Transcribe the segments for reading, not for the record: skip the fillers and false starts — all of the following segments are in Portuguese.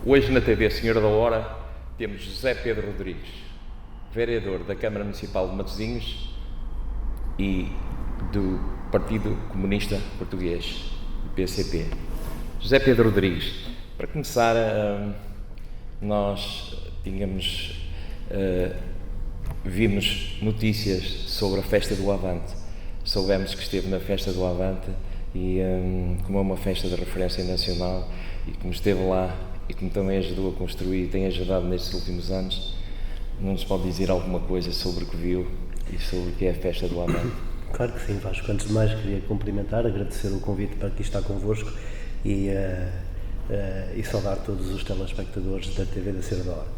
Hoje na TV Senhor da Hora temos José Pedro Rodrigues, vereador da Câmara Municipal de Matosinhos e do Partido Comunista Português, do PCP. José Pedro Rodrigues, para começar, nós vimos notícias sobre a festa do Avante. Soubemos que esteve na festa do Avante e como é uma festa de referência nacional e como esteve lá e como também ajudou a construir e tem ajudado nestes últimos anos, não nos pode dizer alguma coisa sobre o que viu e sobre o que é a festa do Avante? Claro que sim, Vasco. Antes de mais queria cumprimentar, agradecer o convite para aqui estar convosco e saudar todos os telespectadores da TV da Senhor da Hora.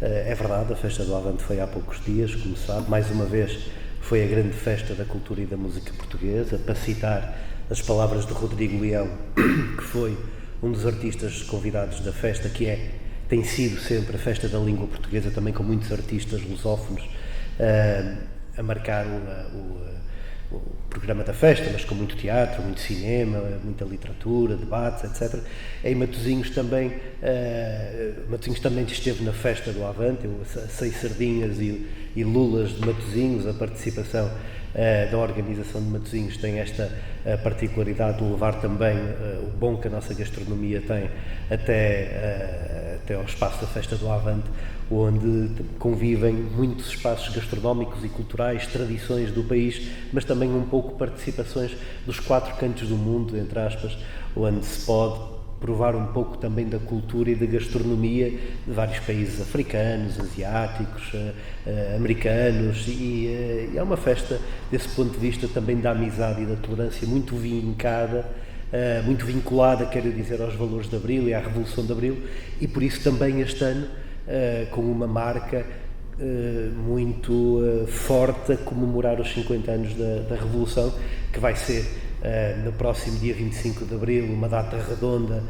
É verdade, a festa do Avante foi há poucos dias, como sabe, mais uma vez foi a grande festa da cultura e da música portuguesa, para citar as palavras de Rodrigo Leão, que foi um dos artistas convidados da festa, tem sido sempre a festa da língua portuguesa, também com muitos artistas lusófonos a marcar o programa da festa, mas com muito teatro, muito cinema, muita literatura, debates, etc. Em Matosinhos também esteve na festa do Avante. Eu sei sardinhas e lulas de Matosinhos. A participação da organização de Matosinhos tem esta particularidade de levar também o bom que a nossa gastronomia tem até ao espaço da festa do Avante, onde convivem muitos espaços gastronómicos e culturais, tradições do país, mas também um pouco participações dos quatro cantos do mundo, entre aspas, onde se pode provar um pouco também da cultura e da gastronomia de vários países africanos, asiáticos, americanos, e é uma festa, desse ponto de vista, também da amizade e da tolerância, muito vincada, muito vinculada, quero dizer, aos valores de Abril e à Revolução de Abril, e por isso também este ano com uma marca muito forte a comemorar os 50 anos da Revolução, que vai ser no próximo dia 25 de Abril, uma data redonda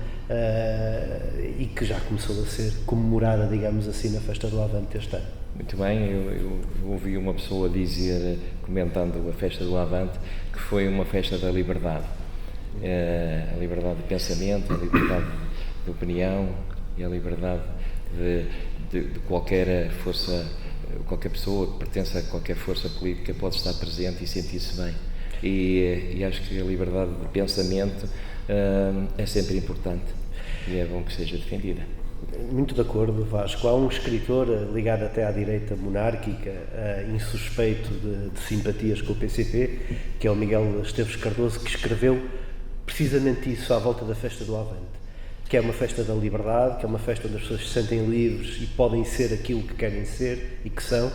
e que já começou a ser comemorada, digamos assim, na festa do Avante este ano. Muito bem, eu ouvi uma pessoa dizer, comentando a festa do Avante, que foi uma festa da liberdade. A liberdade de pensamento, a liberdade de opinião e a liberdade de qualquer força, qualquer pessoa que pertence a qualquer força política pode estar presente e sentir-se bem. E acho que a liberdade de pensamento é sempre importante e é bom que seja defendida. Muito de acordo, Vasco. Há um escritor ligado até à direita monárquica, insuspeito de simpatias com o PCP, que é o Miguel Esteves Cardoso, que escreveu precisamente isso à volta da festa do Avante, que é uma festa da liberdade, que é uma festa onde as pessoas se sentem livres e podem ser aquilo que querem ser e que são,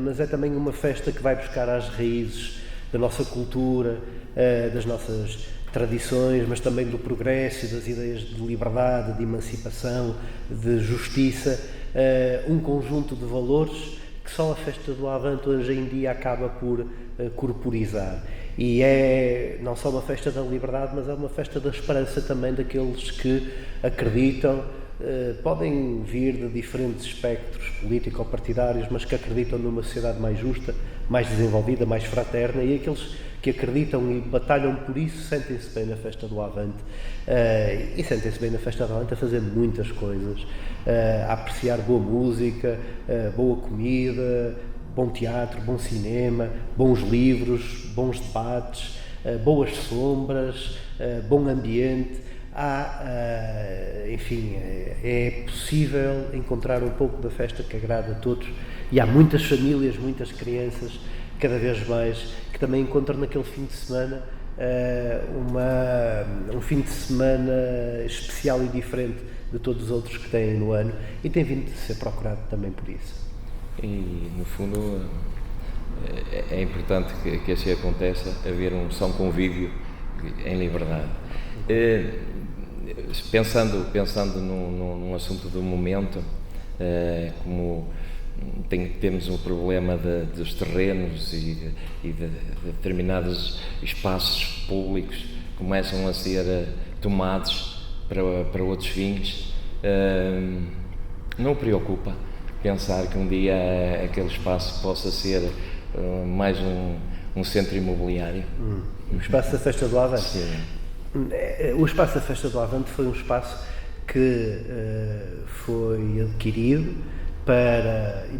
mas é também uma festa que vai buscar às raízes da nossa cultura, das nossas tradições, mas também do progresso e das ideias de liberdade, de emancipação, de justiça, um conjunto de valores que só a festa do Avante hoje em dia acaba por corporizar. E é não só uma festa da liberdade, mas é uma festa da esperança também daqueles que acreditam, podem vir de diferentes espectros político-partidários, mas que acreditam numa sociedade mais justa, mais desenvolvida, mais fraterna, e aqueles que acreditam e batalham por isso sentem-se bem na festa do Avante, e sentem-se bem na festa do Avante a fazer muitas coisas, a apreciar boa música, boa comida, bom teatro, bom cinema, bons livros, bons debates, boas sombras, bom ambiente. Enfim, é possível encontrar um pouco da festa que agrada a todos, e há muitas famílias, muitas crianças, cada vez mais, que também encontram naquele fim de semana um fim de semana especial e diferente de todos os outros que têm no ano, e tem vindo a ser procurado também por isso. E, no fundo, é importante que assim aconteça, haver um são convívio em liberdade. Pensando num assunto do momento, como temos um problema dos terrenos e de determinados espaços públicos que começam a ser tomados para outros fins, não o preocupa pensar que um dia aquele espaço possa ser mais um centro imobiliário? O espaço da Festa do Avante? Sim. O espaço da Festa do Avante foi um espaço que foi adquirido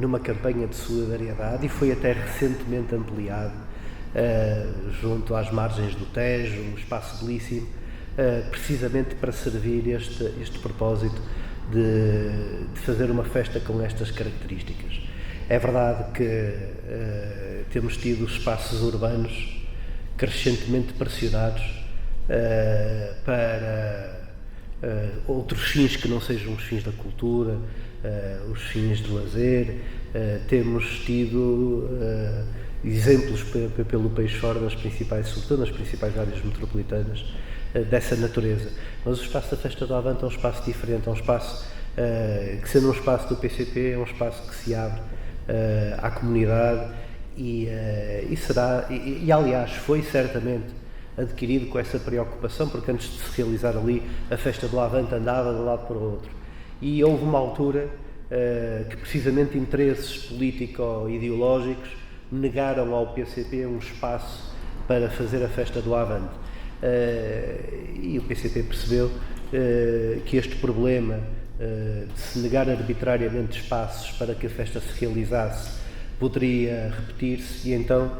numa campanha de solidariedade e foi até recentemente ampliado junto às margens do Tejo, um espaço belíssimo, precisamente para servir este propósito de fazer uma festa com estas características. É verdade que temos tido espaços urbanos crescentemente pressionados para outros fins que não sejam os fins da cultura, os fins de lazer. Temos tido exemplos pelo país fora, sobretudo nas principais áreas metropolitanas, dessa natureza. Mas o espaço da Festa do Avante é um espaço diferente, é um espaço que, sendo um espaço do PCP, é um espaço que se abre à comunidade e aliás, foi certamente adquirido com essa preocupação, porque antes de se realizar ali a Festa do Avante andava de um lado para o outro. E houve uma altura que precisamente interesses político-ideológicos negaram ao PCP um espaço para fazer a Festa do Avante. E o PCP percebeu que este problema de se negar arbitrariamente espaços para que a festa se realizasse poderia repetir-se, e então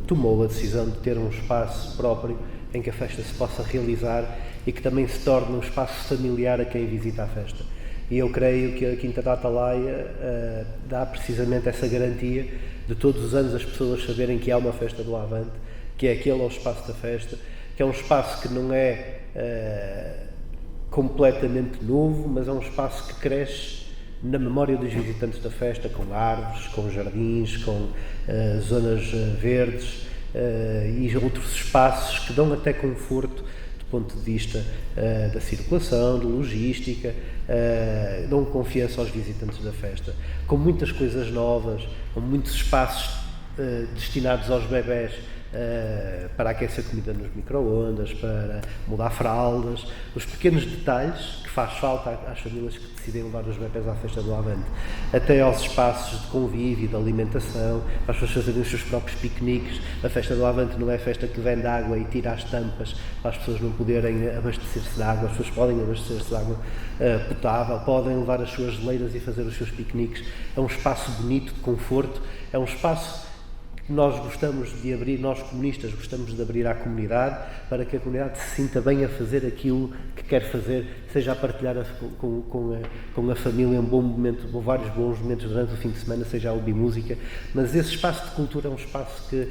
tomou a decisão de ter um espaço próprio em que a festa se possa realizar e que também se torne um espaço familiar a quem visita a festa. E eu creio que a Quinta da Atalaia dá precisamente essa garantia de todos os anos as pessoas saberem que há uma Festa do Avante, que é aquele o espaço da festa, que é um espaço que não é completamente novo, mas é um espaço que cresce na memória dos visitantes da festa, com árvores, com jardins, com zonas verdes e outros espaços que dão até conforto do ponto de vista da circulação, da logística, dão confiança aos visitantes da festa, com muitas coisas novas, com muitos espaços destinados aos bebés, para aquecer comida nos micro-ondas, para mudar fraldas, os pequenos detalhes que faz falta às famílias que decidem levar os bebés à Festa do Avante, até aos espaços de convívio, de alimentação, para as pessoas fazerem os seus próprios piqueniques. A Festa do Avante não é festa que vende água e tira as tampas para as pessoas não poderem abastecer-se de água. As pessoas podem abastecer-se de água potável, podem levar as suas geleiras e fazer os seus piqueniques. É um espaço bonito, de conforto, é um espaço que nós gostamos de abrir, nós comunistas gostamos de abrir à comunidade, para que a comunidade se sinta bem a fazer aquilo que quer fazer, seja a partilhar com a família um bom momento, vários bons momentos durante o fim de semana, seja a ouvir música. Mas esse espaço de cultura é um espaço que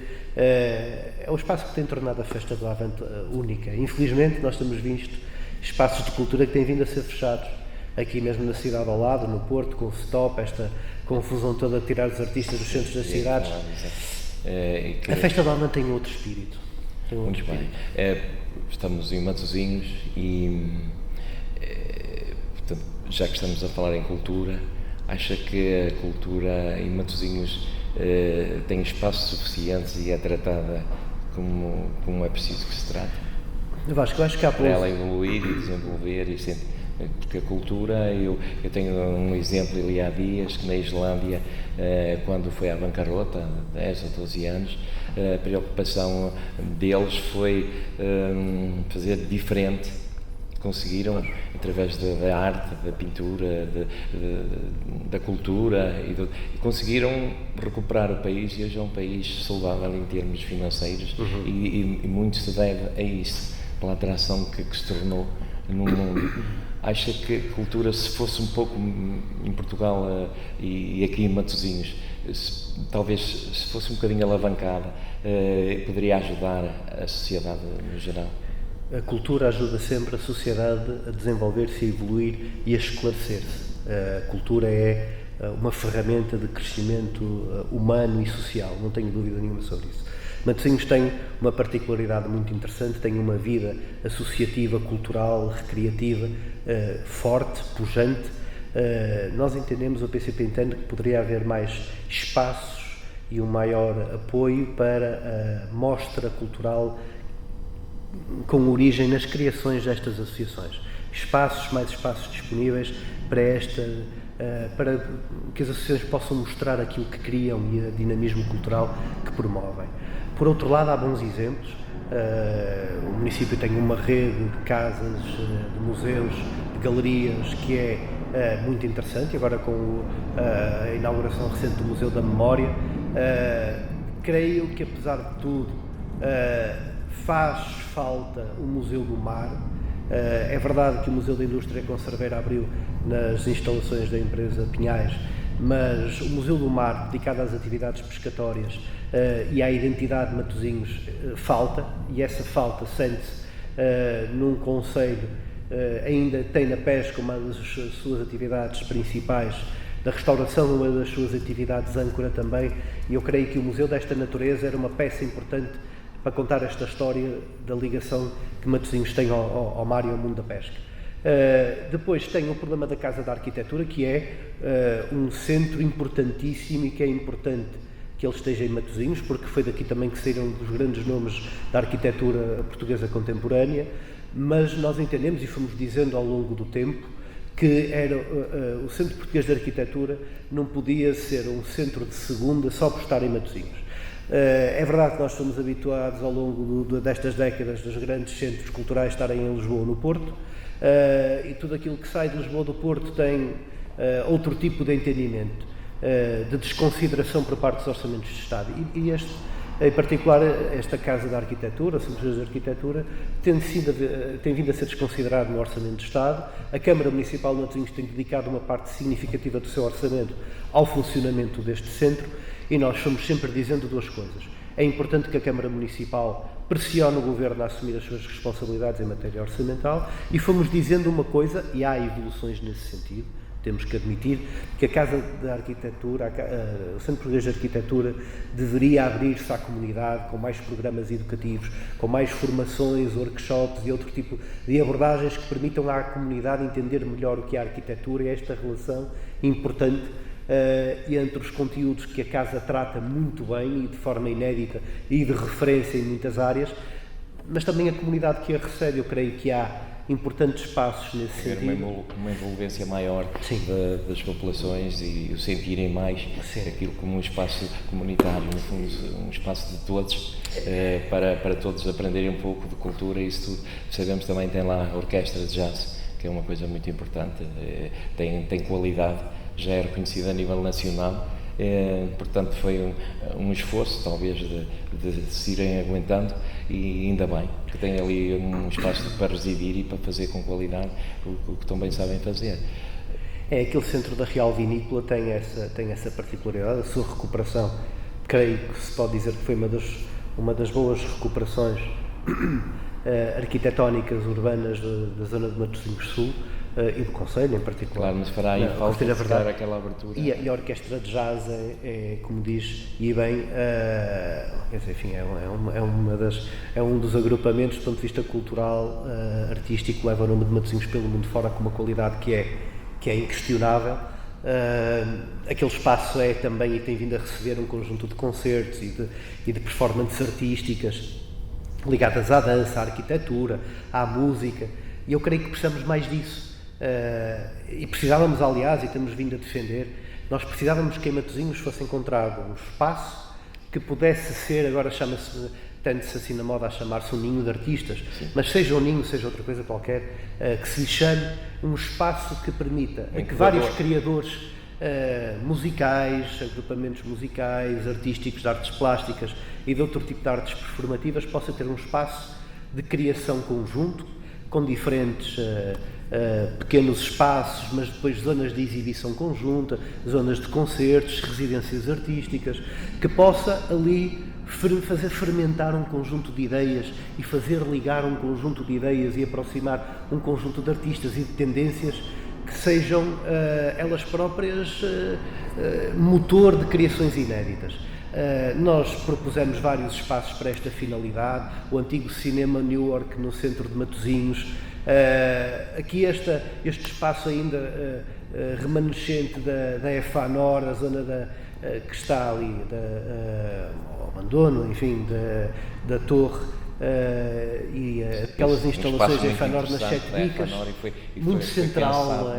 tem tornado a Festa do Avante única. Infelizmente nós temos visto espaços de cultura que têm vindo a ser fechados, aqui mesmo na cidade ao lado, no Porto, com o Stop, esta confusão toda de tirar os artistas dos centros das cidades. A Festa do Avante tem outro espírito. Muito bem. Estamos em Matosinhos e, portanto, já que estamos a falar em cultura, acha que a cultura em Matosinhos tem espaço suficiente e é tratada como é preciso que se trate? Eu acho que há para ela evoluir e desenvolver e sempre. Porque a cultura, eu tenho um exemplo ali há dias, que na Islândia, quando foi à bancarrota, 10 ou 12 anos, a preocupação deles foi fazer diferente. Conseguiram, através da arte, da pintura, da cultura, e conseguiram recuperar o país, e hoje é um país saudável em termos financeiros, e muito se deve a isso, pela atração que se tornou no mundo. Acha que a cultura, se fosse um pouco em Portugal e aqui em Matosinhos, talvez se fosse um bocadinho alavancada, poderia ajudar a sociedade no geral? A cultura ajuda sempre a sociedade a desenvolver-se, a evoluir e a esclarecer-se. A cultura é uma ferramenta de crescimento humano e social, não tenho dúvida nenhuma sobre isso. Matosinhos tem uma particularidade muito interessante, tem uma vida associativa, cultural, recreativa, forte, pujante. Nós entendemos, o PCP entende, que poderia haver mais espaços e um maior apoio para a mostra cultural com origem nas criações destas associações. Mais espaços disponíveis para que as associações possam mostrar aquilo que criam e o dinamismo cultural que promovem. Por outro lado, há bons exemplos. O município tem uma rede de casas, de museus, de galerias que é muito interessante. Agora com a inauguração recente do Museu da Memória, creio que apesar de tudo faz falta o Museu do Mar. É verdade que o Museu da Indústria Conserveira abriu nas instalações da empresa Pinhais, mas o Museu do Mar, dedicado às atividades pescatórias e à identidade de Matosinhos, falta, e essa falta sente-se num concelho ainda tem na pesca uma das suas atividades principais, da restauração uma das suas atividades âncora também, e eu creio que o Museu desta natureza era uma peça importante para contar esta história da ligação que Matosinhos tem ao mar e ao mundo da pesca. Depois tem o problema da Casa da Arquitetura, que é um centro importantíssimo e que é importante que ele esteja em Matosinhos, porque foi daqui também que saíram dos grandes nomes da arquitetura portuguesa contemporânea, mas nós entendemos e fomos dizendo ao longo do tempo que era, o Centro Português de Arquitetura não podia ser um centro de segunda só por estar em Matosinhos. É verdade que nós fomos habituados ao longo destas décadas dos grandes centros culturais estarem em Lisboa ou no Porto, e tudo aquilo que sai de Lisboa ou do Porto tem outro tipo de entendimento, de desconsideração por parte dos orçamentos de Estado. E este, em particular, esta Casa da Arquitetura, a Centro Português de Arquitetura, tem vindo a ser desconsiderado no Orçamento de Estado. A Câmara Municipal de Matosinhos tem dedicado uma parte significativa do seu orçamento ao funcionamento deste centro, e nós fomos sempre dizendo duas coisas. É importante que a Câmara Municipal pressione o Governo a assumir as suas responsabilidades em matéria orçamental, e fomos dizendo uma coisa, e há evoluções nesse sentido, temos que admitir, que a Casa da Arquitetura, o Centro Português de Arquitetura, deveria abrir-se à comunidade com mais programas educativos, com mais formações, workshops e outro tipo de abordagens que permitam à comunidade entender melhor o que é a arquitetura e esta relação importante entre os conteúdos que a Casa trata muito bem e de forma inédita e de referência em muitas áreas, mas também a comunidade que a recebe. Eu creio que há importantes passos nesse sentido. Uma envolvência maior das populações e o sentirem mais aquilo como um espaço comunitário, no fundo, um espaço de todos, para todos aprenderem um pouco de cultura e isso tudo. Sabemos também tem lá a orquestra de jazz, que é uma coisa muito importante, tem qualidade, já é reconhecida a nível nacional. Portanto foi um esforço talvez de se irem aguentando, e ainda bem que tem ali um espaço para residir e para fazer com qualidade o que também sabem fazer. Aquele centro da Real Vinícola tem essa particularidade, a sua recuperação, creio que se pode dizer que foi uma das boas recuperações arquitetónicas urbanas da zona de Matosinhos Sul, e do Concelho em particular. Claro, mas fará aí falta de dar aquela abertura. E a orquestra de jazz como diz, e bem, enfim, é um dos agrupamentos do ponto de vista cultural, artístico, que leva o nome de Matosinhos pelo mundo fora com uma qualidade que é inquestionável. Aquele espaço é também, e tem vindo a receber um conjunto de concertos e de performances artísticas ligadas à dança, à arquitetura, à música, e eu creio que precisamos mais disso. E precisávamos, aliás, e temos vindo a defender, nós precisávamos que em Matosinhos fosse encontrado um espaço que pudesse ser, agora chama-se, tende-se assim na moda a chamar-se um ninho de artistas, mas seja um ninho, seja outra coisa qualquer, que se lhe chame um espaço que permita a que vários criadores musicais, agrupamentos musicais, artísticos, de artes plásticas e de outro tipo de artes performativas possa ter um espaço de criação conjunto, com diferentes pequenos espaços, mas depois zonas de exibição conjunta, zonas de concertos, residências artísticas, que possa ali fazer fermentar um conjunto de ideias e fazer ligar um conjunto de ideias e aproximar um conjunto de artistas e de tendências que sejam elas próprias motor de criações inéditas. Nós propusemos vários espaços para esta finalidade, o antigo Cinema New York no centro de Matosinhos, aqui este espaço ainda remanescente da EFANOR, a zona que está ali, ao abandono, enfim, da torre, e aquelas instalações da EFANOR nas Sete Bicas, muito central,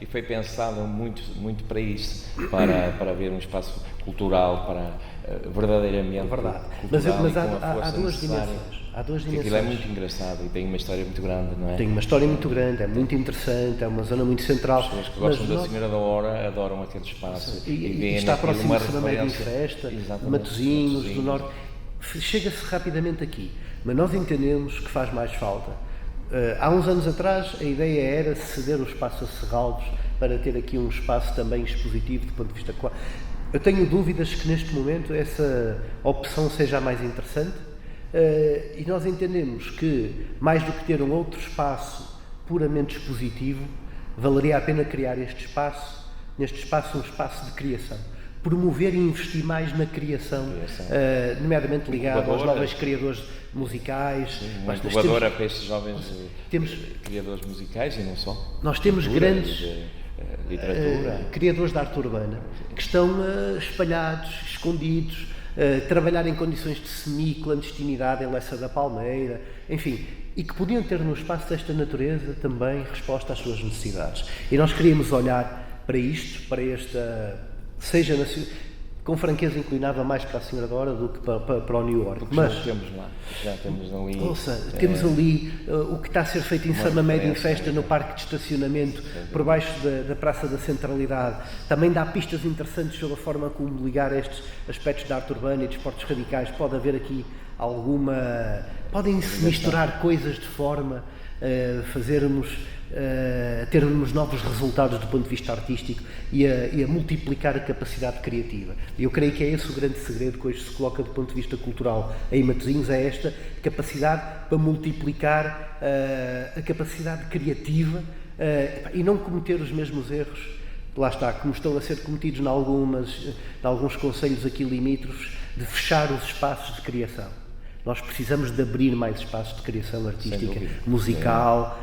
e foi pensado muito para isso, para haver um espaço cultural, para verdadeiramente verdade. Cultural, mas há duas dimensões. Há duas Aquilo dimensões. é muito engraçado e tem uma história muito grande, não é? Tem uma história muito grande, é muito interessante, é uma zona muito central. As pessoas que gostam da Senhora da Hora adoram aquele espaço. E veem está naquilo próximo uma de Sena Média em referência. Festa, de Exatamente, Matosinhos, do Norte. Chega-se rapidamente aqui, mas nós entendemos que faz mais falta. Há uns anos atrás a ideia era ceder o espaço a Serralves para ter aqui um espaço também expositivo do ponto de vista... Eu tenho dúvidas que neste momento essa opção seja a mais interessante, e nós entendemos que mais do que ter um outro espaço puramente expositivo, valeria a pena criar neste espaço um espaço de criação. Promover e investir mais na criação, nomeadamente ligado aos novos criadores musicais. Uma incubadora para estes jovens criadores musicais e não só. Nós temos grandes literatura. Criadores de arte urbana que estão espalhados, escondidos, trabalhar em condições de semi-clandestinidade em Lessa da Palmeira, enfim, e que podiam ter no espaço desta natureza também resposta às suas necessidades. E nós queríamos olhar para isto, para esta... seja com franqueza inclinava mais para a Senhora da Hora do que para o New York. Porque mas já temos ali... Ouça, temos ali o que está a ser feito em Sena Média em Festa, no parque de estacionamento, por baixo da Praça da Centralidade. Também dá pistas interessantes sobre a forma como ligar estes aspectos da arte urbana e de esportes radicais. Pode haver aqui alguma... Podem-se misturar coisas de forma a termos novos resultados do ponto de vista artístico e a multiplicar a capacidade criativa. E eu creio que é esse o grande segredo que hoje se coloca do ponto de vista cultural em Matosinhos, é esta capacidade para multiplicar a capacidade criativa e não cometer os mesmos erros, lá está, como estão a ser cometidos em alguns concelhos aqui limítrofes, de fechar os espaços de criação. Nós precisamos de abrir mais espaços de criação artística, musical,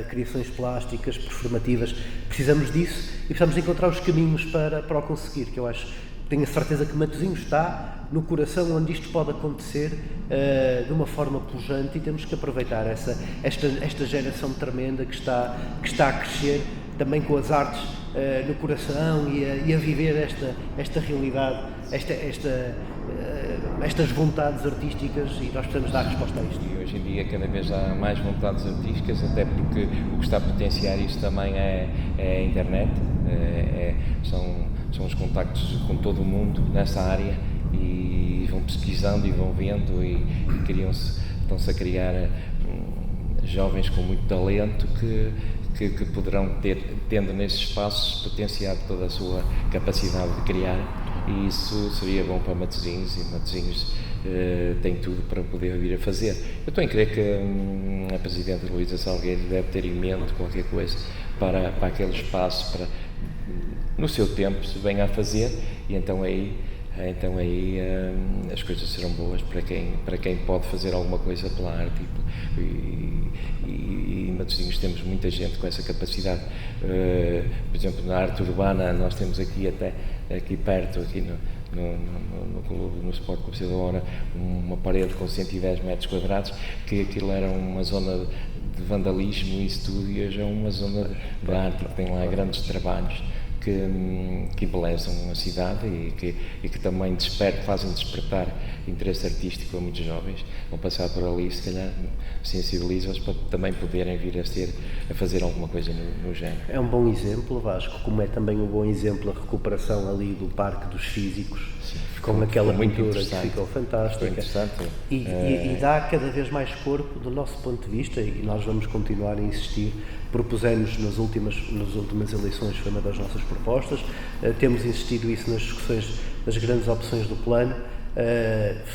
criações plásticas, performativas. Precisamos disso e precisamos de encontrar os caminhos para o conseguir, que eu tenho a certeza que Matosinhos está no coração onde isto pode acontecer de uma forma pujante, e temos que aproveitar esta geração tremenda que está a crescer também com as artes no coração e a viver esta realidade, estas vontades artísticas, e nós precisamos dar resposta a isto. E hoje em dia cada vez há mais vontades artísticas, até porque o que está a potenciar isto também é a internet, são os contactos com todo o mundo nessa área, e vão pesquisando e vão vendo e estão-se a criar jovens com muito talento que poderão tendo nesses espaços, potenciado toda a sua capacidade de criar, e isso seria bom para Matosinhos, e Matosinhos tem tudo para poder vir a fazer. Eu estou a crer que a Presidente Luísa Salgueiro deve ter em mente qualquer coisa para aquele espaço, no seu tempo se venha a fazer, e então aí as coisas serão boas para quem pode fazer alguma coisa pela arte, e em Matosinhos temos muita gente com essa capacidade. Por exemplo, na arte urbana nós temos aqui perto, aqui no clube, no Sport Clube da Hora, uma parede com 110 metros quadrados, que aquilo era uma zona de vandalismo e estúdio, hoje é uma zona de arte, que tem lá grandes trabalhos que embelezam a cidade e que também fazem despertar interesse artístico a muitos jovens. Vão passar por ali, se calhar sensibilizam-os para também poderem vir a fazer alguma coisa no género. É um bom exemplo, Vasco, como é também um bom exemplo a recuperação ali do Parque dos Físicos. Sim, com aquela pintura que ficou fantástica. Interessante. E dá cada vez mais corpo, do nosso ponto de vista, e nós vamos continuar a insistir. Propusemos nas últimas eleições, foi uma das nossas propostas, temos insistido isso nas discussões das grandes opções do plano,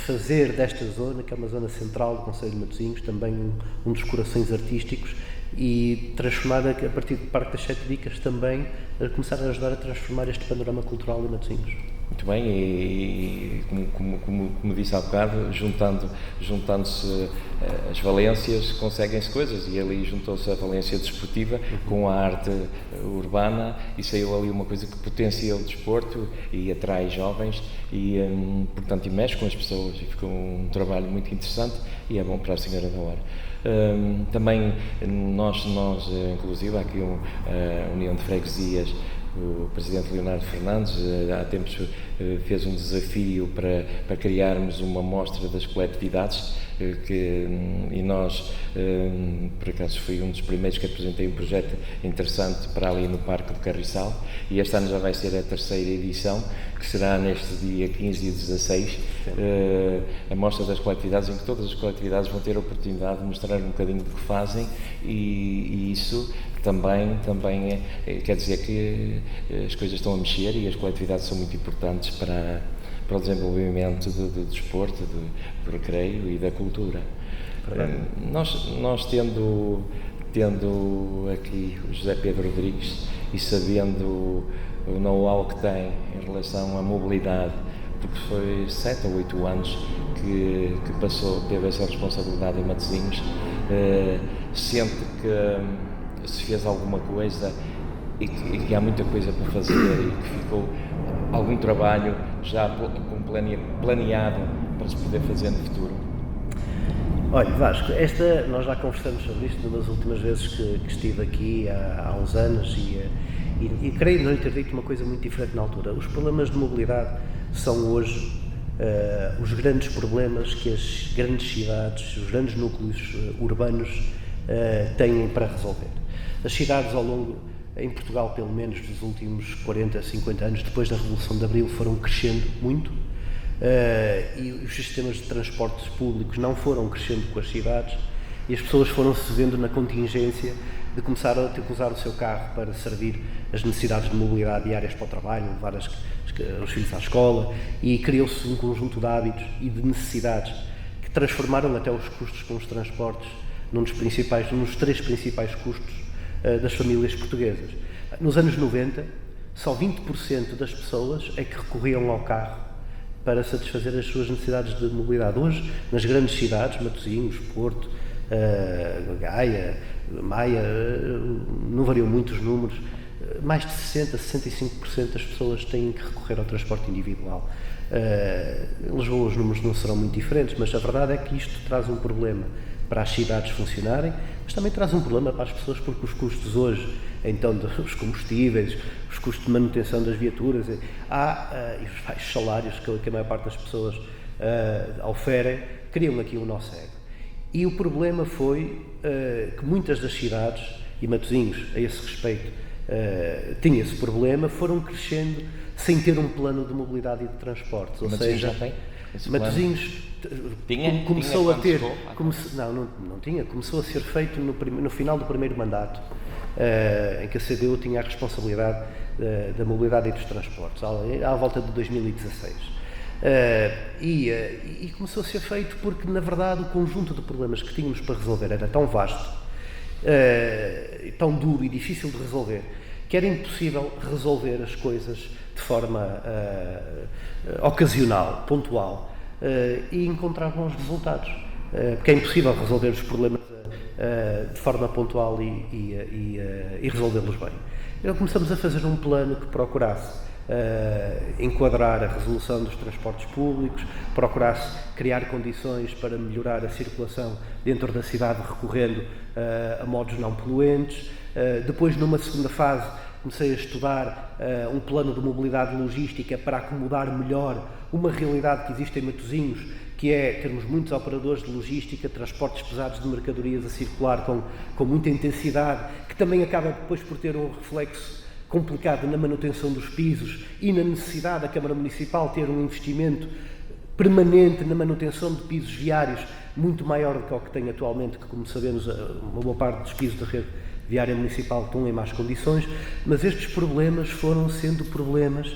fazer desta zona, que é uma zona central do Concelho de Matosinhos, também um dos corações artísticos, e transformar, a partir do Parque das Sete Dicas, também começar a ajudar a transformar este panorama cultural de Matosinhos. Muito bem, e como disse há bocado, juntando-se as valências, conseguem-se coisas, e ali juntou-se a valência desportiva com a arte urbana, e saiu ali uma coisa que potencia o desporto e atrai jovens, e portanto mexe com as pessoas, e ficou um trabalho muito interessante, e é bom para a Senhora da Hora. Também nós inclusive, há aqui a União de Freguesias o Presidente Leonardo Fernandes há tempos fez um desafio para criarmos uma mostra das coletividades, e nós, por acaso, fui um dos primeiros que apresentei um projeto interessante para ali no Parque do Carriçal, e este ano já vai ser a 3ª edição, que será neste dia 15 e 16, a mostra das coletividades, em que todas as coletividades vão ter a oportunidade de mostrar um bocadinho do que fazem, e isso também quer dizer que as coisas estão a mexer, e as coletividades são muito importantes para o desenvolvimento do desporto, do recreio e da cultura. Nós tendo aqui o José Pedro Rodrigues e sabendo o know-how que tem em relação à mobilidade, porque foi 7 ou 8 anos que teve essa responsabilidade em Matosinhos, sente que se fez alguma coisa e que há muita coisa para fazer, e que ficou algum trabalho já planeado para se poder fazer no futuro? Olha, Vasco, nós já conversamos sobre isto nas últimas vezes que estive aqui há uns anos, e creio não lhe ter dito uma coisa muito diferente na altura. Os problemas de mobilidade são hoje os grandes problemas que as grandes cidades, os grandes núcleos urbanos têm para resolver. As cidades em Portugal, pelo menos dos últimos 40, 50 anos, depois da Revolução de Abril, foram crescendo muito, e os sistemas de transportes públicos não foram crescendo com as cidades, e as pessoas foram-se vendo na contingência de começar a ter que usar o seu carro para servir as necessidades de mobilidade diárias para o trabalho, levar os filhos à escola, e criou-se um conjunto de hábitos e de necessidades que transformaram até os custos com os transportes nos 3 principais custos das famílias portuguesas. Nos anos 90, só 20% das pessoas é que recorriam ao carro para satisfazer as suas necessidades de mobilidade. Hoje, nas grandes cidades, Matosinhos, Porto, Gaia, Maia, não variam muito os números, mais de 60%, 65% das pessoas têm que recorrer ao transporte individual. Em Lisboa os números não serão muito diferentes, mas a verdade é que isto traz um problema para as cidades funcionarem, mas também traz um problema para as pessoas, porque os custos hoje, então, dos combustíveis, os custos de manutenção das viaturas, e os baixos salários que a maior parte das pessoas oferem, criam aqui o nó cego. E o problema foi que muitas das cidades, e Matosinhos, a esse respeito, tinha esse problema, foram crescendo sem ter um plano de mobilidade e de transportes. Ou seja, já tem? Matosinhos começou a ter... Não tinha. Começou a ser feito no final do primeiro mandato, em que a CDU tinha a responsabilidade da mobilidade e dos transportes, à volta de 2016. E começou a ser feito porque, na verdade, o conjunto de problemas que tínhamos para resolver era tão vasto, tão duro e difícil de resolver, que era impossível resolver as coisas de forma ocasional, pontual, e encontrar bons resultados. Porque é impossível resolver os problemas de forma pontual e resolvê-los bem. Então começamos a fazer um plano que procurasse enquadrar a resolução dos transportes públicos, procurasse criar condições para melhorar a circulação dentro da cidade recorrendo a modos não poluentes. Depois, numa segunda fase, comecei a estudar um plano de mobilidade logística para acomodar melhor uma realidade que existe em Matosinhos, que é termos muitos operadores de logística, transportes pesados de mercadorias a circular com muita intensidade, que também acaba depois por ter um reflexo complicado na manutenção dos pisos e na necessidade da Câmara Municipal ter um investimento permanente na manutenção de pisos viários muito maior do que o que tem atualmente, que, como sabemos, uma boa parte dos pisos da rede viária municipal estão em más condições, mas estes problemas foram sendo problemas,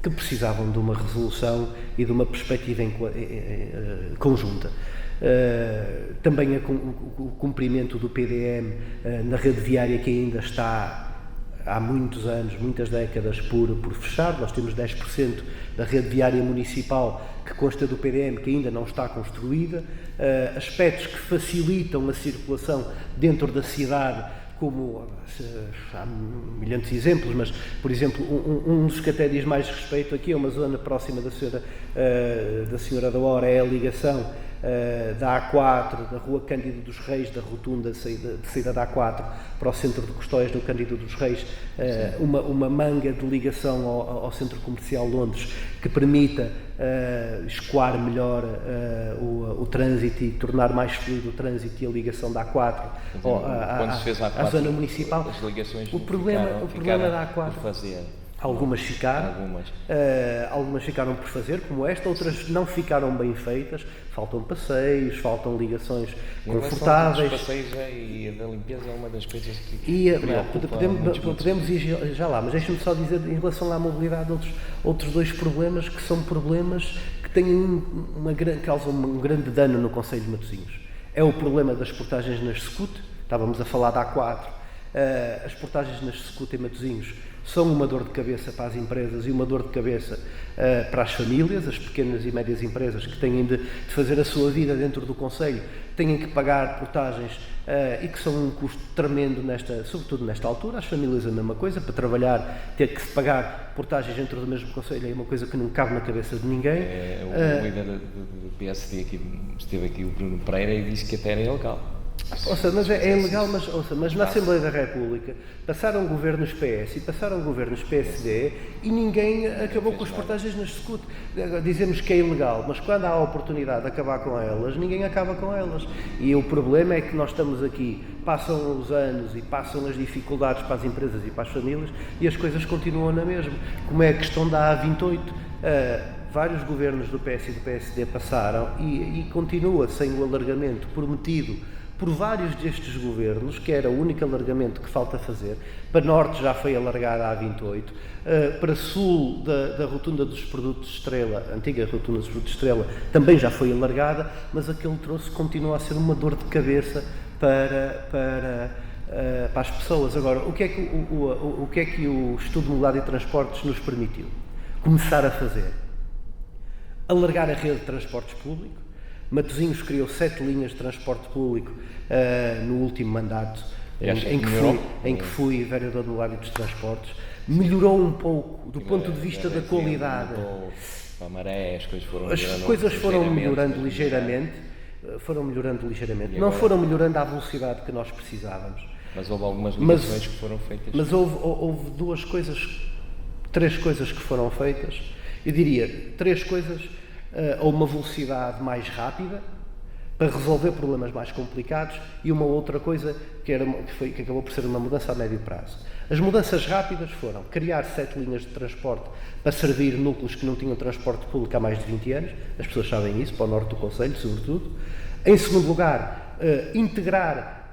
que precisavam de uma resolução e de uma perspectiva conjunta. Também o cumprimento do PDM na rede viária, que ainda está há muitos anos, muitas décadas por fechar. Nós temos 10% da rede viária municipal que consta do PDM, que ainda não está construída. Aspectos que facilitam a circulação dentro da cidade, como há milhares de exemplos, mas, por exemplo, um dos que até diz mais respeito aqui é uma zona próxima da Senhora da Hora, é a ligação da A4, da Rua Cândido dos Reis, da rotunda de saída da A4 para o centro de Custóias do Cândido dos Reis, uma manga de ligação ao centro comercial Londres que permita escoar melhor o trânsito e tornar mais fluido o trânsito e a ligação da A4 à zona municipal. As ligações o problema da A4, por fazer. Algumas ficaram por fazer, como esta, outras não ficaram bem feitas, faltam passeios, faltam ligações confortáveis. Os passeios e da limpeza é uma das coisas que podemos ir já lá, mas deixa-me só dizer em relação à mobilidade outros dois problemas que são problemas que têm causam um grande dano no concelho de Matosinhos. É o problema das portagens nas SCUT, estávamos a falar da A4, as portagens nas SCUT em Matosinhos são uma dor de cabeça para as empresas e uma dor de cabeça para as famílias, as pequenas e médias empresas que têm de fazer a sua vida dentro do concelho, têm que pagar portagens e que são um custo tremendo, sobretudo nesta altura. As famílias a mesma coisa, para trabalhar, ter que pagar portagens dentro do mesmo concelho é uma coisa que não cabe na cabeça de ninguém. O líder do PSD esteve aqui, o Bruno Pereira, e disse que até era ilegal. Mas é ilegal, mas na Assembleia da República passaram governos PS e passaram governos PSD e ninguém acabou com as portagens nas SCUT. Dizemos que é ilegal, mas quando há a oportunidade de acabar com elas, ninguém acaba com elas. E o problema é que nós estamos aqui, passam os anos e passam as dificuldades para as empresas e para as famílias e as coisas continuam na mesma. Como é a questão da A28. Vários governos do PS e do PSD passaram e continua sem o alargamento prometido por vários destes governos, que era o único alargamento que falta fazer. Para norte já foi alargada a A28, para sul da rotunda dos Produtos Estrela, a antiga rotunda dos Produtos Estrela, também já foi alargada, mas aquele troço continua a ser uma dor de cabeça para as pessoas. Agora, o que é que o Estudo de Mobilidade e Transportes nos permitiu? Começar a fazer. Alargar a rede de transportes público. Matosinhos criou 7 linhas de transporte público no último mandato, em que fui vereador do área dos transportes. Melhorou um pouco, do ponto de vista da qualidade. A maré, as coisas foram melhorando ligeiramente. Não foram melhorando à velocidade que nós precisávamos. Mas houve algumas ligações que foram feitas. Mas houve 3 coisas que foram feitas. Eu diria 3 coisas. A uma velocidade mais rápida para resolver problemas mais complicados e uma outra coisa que acabou por ser uma mudança a médio prazo. As mudanças rápidas foram criar 7 linhas de transporte para servir núcleos que não tinham transporte público há mais de 20 anos, as pessoas sabem isso, para o norte do concelho, sobretudo. Em segundo lugar, integrar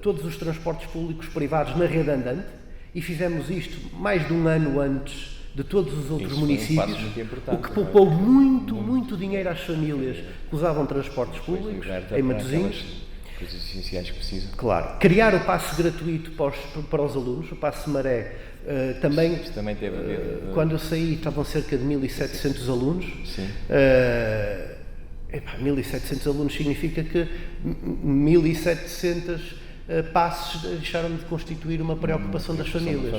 todos os transportes públicos privados na rede andante, e fizemos isto mais de um ano antes de todos os outros municípios, o que poupou muito dinheiro às famílias que usavam transportes públicos em Matosinhos. Coisas essenciais que precisam. Claro. Criar o passe gratuito para os alunos, o passe Maré. Também teve a ver. Quando eu saí estavam cerca de 1.700 alunos. Sim. 1.700 alunos significa que 1.700 passos deixaram de constituir uma preocupação das famílias.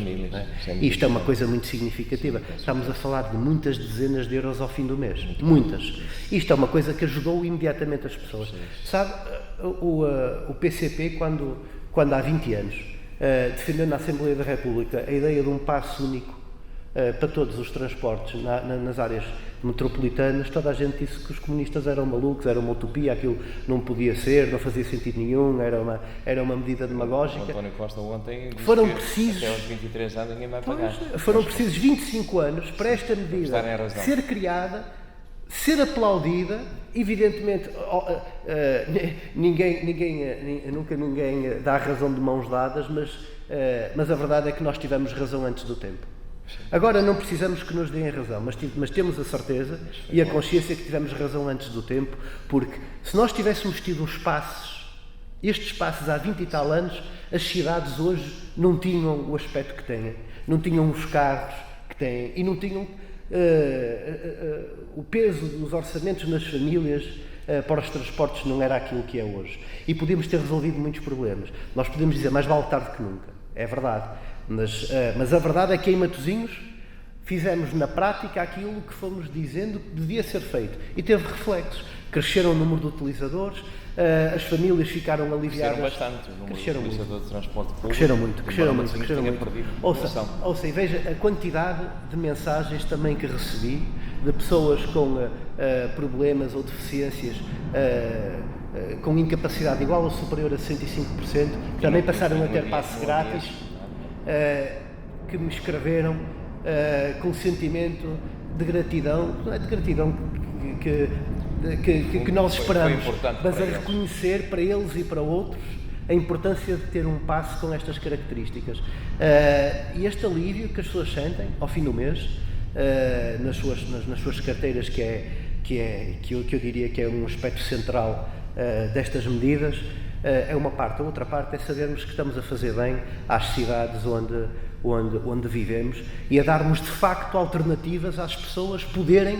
Isto é uma coisa muito significativa. Estamos a falar de muitas dezenas de euros ao fim do mês. Muitas. Isto é uma coisa que ajudou imediatamente as pessoas. Sabe, o PCP, quando há 20 anos, defendeu na Assembleia da República a ideia de um passo único para todos os transportes nas áreas metropolitanas, toda a gente disse que os comunistas eram malucos, era uma utopia, aquilo não podia ser, não fazia sentido nenhum, era uma medida demagógica. O António Costa ontem disse foram que precisos, até aos 23 anos ninguém vai pagar. Foram precisos 25 anos para esta medida ser criada, ser aplaudida. Evidentemente, nunca ninguém dá razão de mãos dadas, mas a verdade é que nós tivemos razão antes do tempo. Agora não precisamos que nos deem razão, mas temos a certeza e a consciência que tivemos razão antes do tempo, porque se nós tivéssemos tido estes passos há 20 e tal anos, as cidades hoje não tinham o aspecto que têm, não tinham os carros que têm e não tinham o peso dos orçamentos nas famílias para os transportes não era aquilo que é hoje. E podíamos ter resolvido muitos problemas. Nós podemos dizer mais vale tarde que nunca, é verdade. Mas a verdade é que em Matosinhos fizemos na prática aquilo que fomos dizendo que devia ser feito e teve reflexos. cresceram o número de utilizadores, as famílias ficaram aliviadas. Cresceram bastante, o número de utilizadores de transporte público. Cresceram muito. Ouça, veja a quantidade de mensagens também que recebi de pessoas com problemas ou deficiências com incapacidade igual ou superior a 105%, que também passaram a ter passe grátis, que me escreveram com sentimento de gratidão, não é de gratidão que nós esperamos, mas a reconhecer para eles e para outros a importância de ter um passe com estas características. E este alívio que as pessoas sentem ao fim do mês, nas suas carteiras, que eu diria que é um aspecto central destas medidas, é uma parte. A outra parte é sabermos que estamos a fazer bem às cidades onde vivemos e a darmos de facto alternativas às pessoas poderem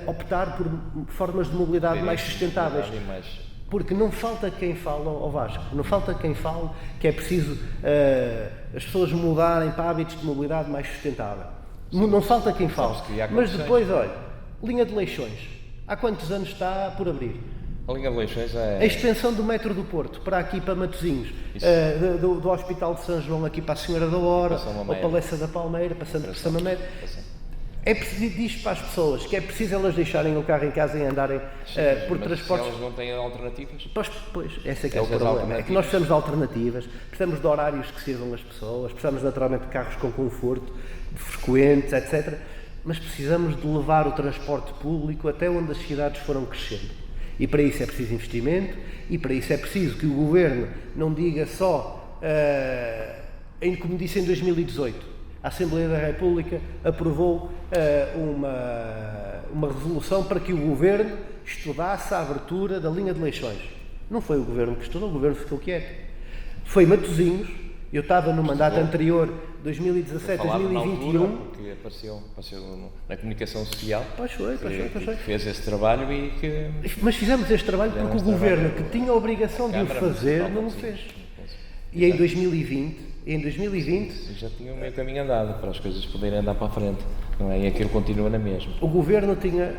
optar por formas de mobilidade mais sustentáveis. Porque não falta quem fale ao Vasco, não falta quem fale que é preciso as pessoas mudarem para hábitos de mobilidade mais sustentável. Não falta quem fale. Mas depois, olha, linha de Leixões, há quantos anos está por abrir? A linha de Leixões é... A extensão do metro do Porto, para aqui, para Matosinhos, do Hospital de São João aqui para a Senhora da Hora, ou para a Lessa da Palmeira, passando por Samamed. É preciso dizer para as pessoas que é preciso elas deixarem o carro em casa e andarem por transportes. Se elas não têm alternativas? Pois, esse é que é o problema. É que nós precisamos de alternativas, precisamos de horários que sirvam as pessoas, precisamos naturalmente de carros com conforto, frequentes, etc. Mas precisamos de levar o transporte público até onde as cidades foram crescendo. E para isso é preciso investimento, e para isso é preciso que o Governo não diga só, como disse em 2018, a Assembleia da República aprovou uma resolução para que o Governo estudasse a abertura da linha de Leixões. Não foi o Governo que estudou, o Governo ficou quieto. Foi Matosinhos, eu estava no mandato anterior, 2017-2021. Porque apareceu na comunicação social. Pois foi. Que fez esse trabalho e que... Mas fizemos este trabalho porque o Governo, que tinha a obrigação de o fazer, não o fez. E em 2020 já tinha o meio caminho andado para as coisas poderem andar para a frente, não é? E aquilo continua na mesma. O Governo tinha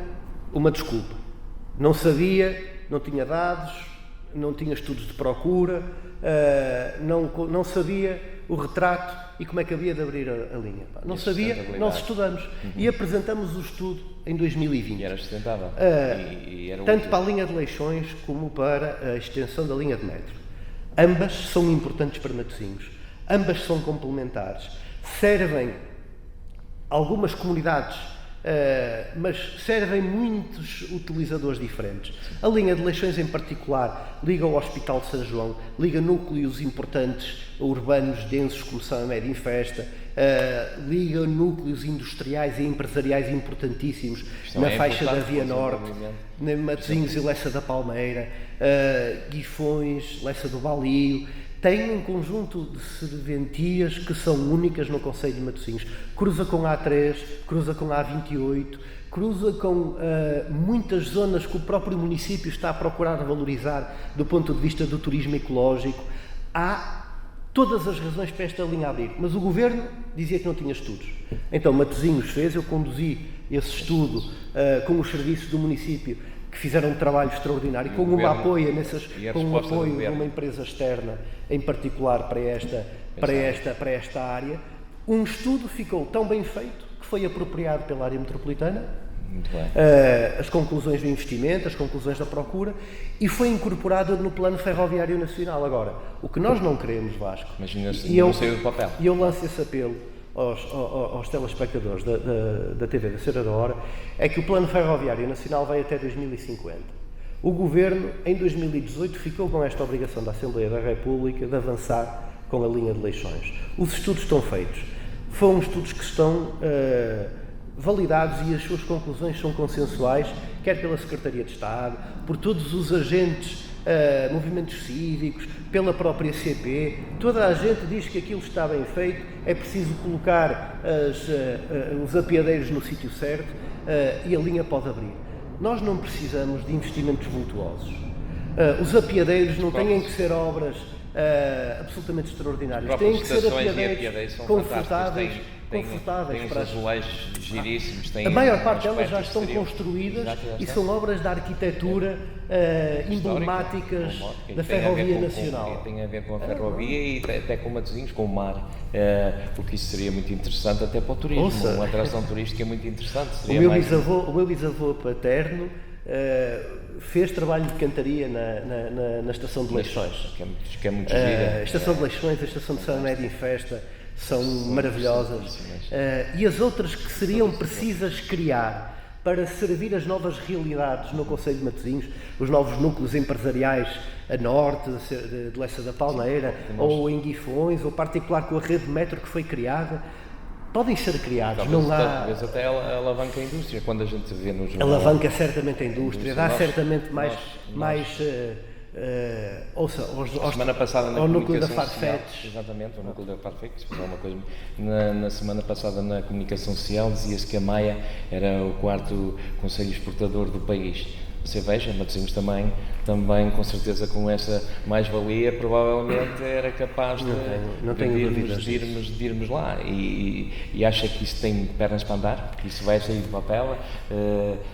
uma desculpa. Não sabia, não tinha dados, não tinha estudos de procura, não sabia o retrato e como é que havia de abrir a linha. Não sabia, nós estudamos e apresentamos o estudo em 2020. E era sustentável. E era tanto para a linha de Leixões como para a extensão da linha de metro. Ambas são importantes para Matosinhos. Ambas são complementares. Servem algumas comunidades, mas servem muitos utilizadores diferentes. A linha de Leixões, em particular, liga ao Hospital de São João, liga núcleos importantes urbanos densos como Samamed e Infesta, liga núcleos industriais e empresariais importantíssimos na faixa da Via Norte, na Matosinhos e Lessa da Palmeira, Guifões, Lessa do Balio. Tem um conjunto de serventias que são únicas no concelho de Matosinhos. Cruza com a A3, cruza com a A28, cruza com muitas zonas que o próprio município está a procurar valorizar do ponto de vista do turismo ecológico. Há todas as razões para esta linha abrir, mas o Governo dizia que não tinha estudos. Então Matosinhos fez, eu conduzi esse estudo com os serviços do município, que fizeram um trabalho extraordinário, com um apoio de uma empresa externa, em particular para esta área. Um estudo ficou tão bem feito que foi apropriado pela área metropolitana, as conclusões do investimento, as conclusões da procura, e foi incorporado no Plano Ferroviário Nacional. Agora, o que nós não queremos, Vasco, e eu lanço esse apelo aos telespectadores da TV da Senhora da Hora, é que o Plano Ferroviário Nacional vai até 2050. O Governo, em 2018, ficou com esta obrigação da Assembleia da República de avançar com a linha de Leixões. Os estudos estão feitos. Foram estudos que estão validados e as suas conclusões são consensuais, quer pela Secretaria de Estado, por todos os agentes, movimentos cívicos, pela própria CP. Toda a gente diz que aquilo está bem feito, é preciso colocar os apiadeiros no sítio certo e a linha pode abrir. Nós não precisamos de investimentos vultuosos. Os apiadeiros não têm que ser obras absolutamente extraordinários. As Têm que ser apiadeiros são confortáveis Tem para uns azulejos giríssimos. A maior parte delas já estão construídas e são obras de arquitetura emblemáticas da Ferrovia Nacional. Tem a ver com a ferrovia e até com Matosinhos, com o mar, porque isso seria muito interessante até para o turismo. Uma atração turística muito interessante. O meu bisavô paterno fez trabalho de cantaria na Estação de Leixões. Que é muito gira. A Estação de Leixões, a Estação de São Médio em Festa, são maravilhosas. E as outras que seriam precisas criar para servir as novas realidades no Concelho de Matosinhos, os novos núcleos empresariais a norte de Lessa da Palmeira, ou em Guifões, ou particular com a rede de metro que foi criada, podem ser criados. Talvez até alavanca a indústria, quando a gente vê nos... Alavanca certamente a indústria, dá certamente mais semana passada na ao núcleo da comunicação social, Farfetch. exatamente, o núcleo da Farfetch, isso é uma coisa. Na semana passada na comunicação social dizia-se que a Maia era o quarto concelho exportador do país. Você veja, Matosinhos também com certeza com essa mais-valia, provavelmente era capaz de irmos lá e acha que isso tem pernas para andar, que isso vai sair de papel.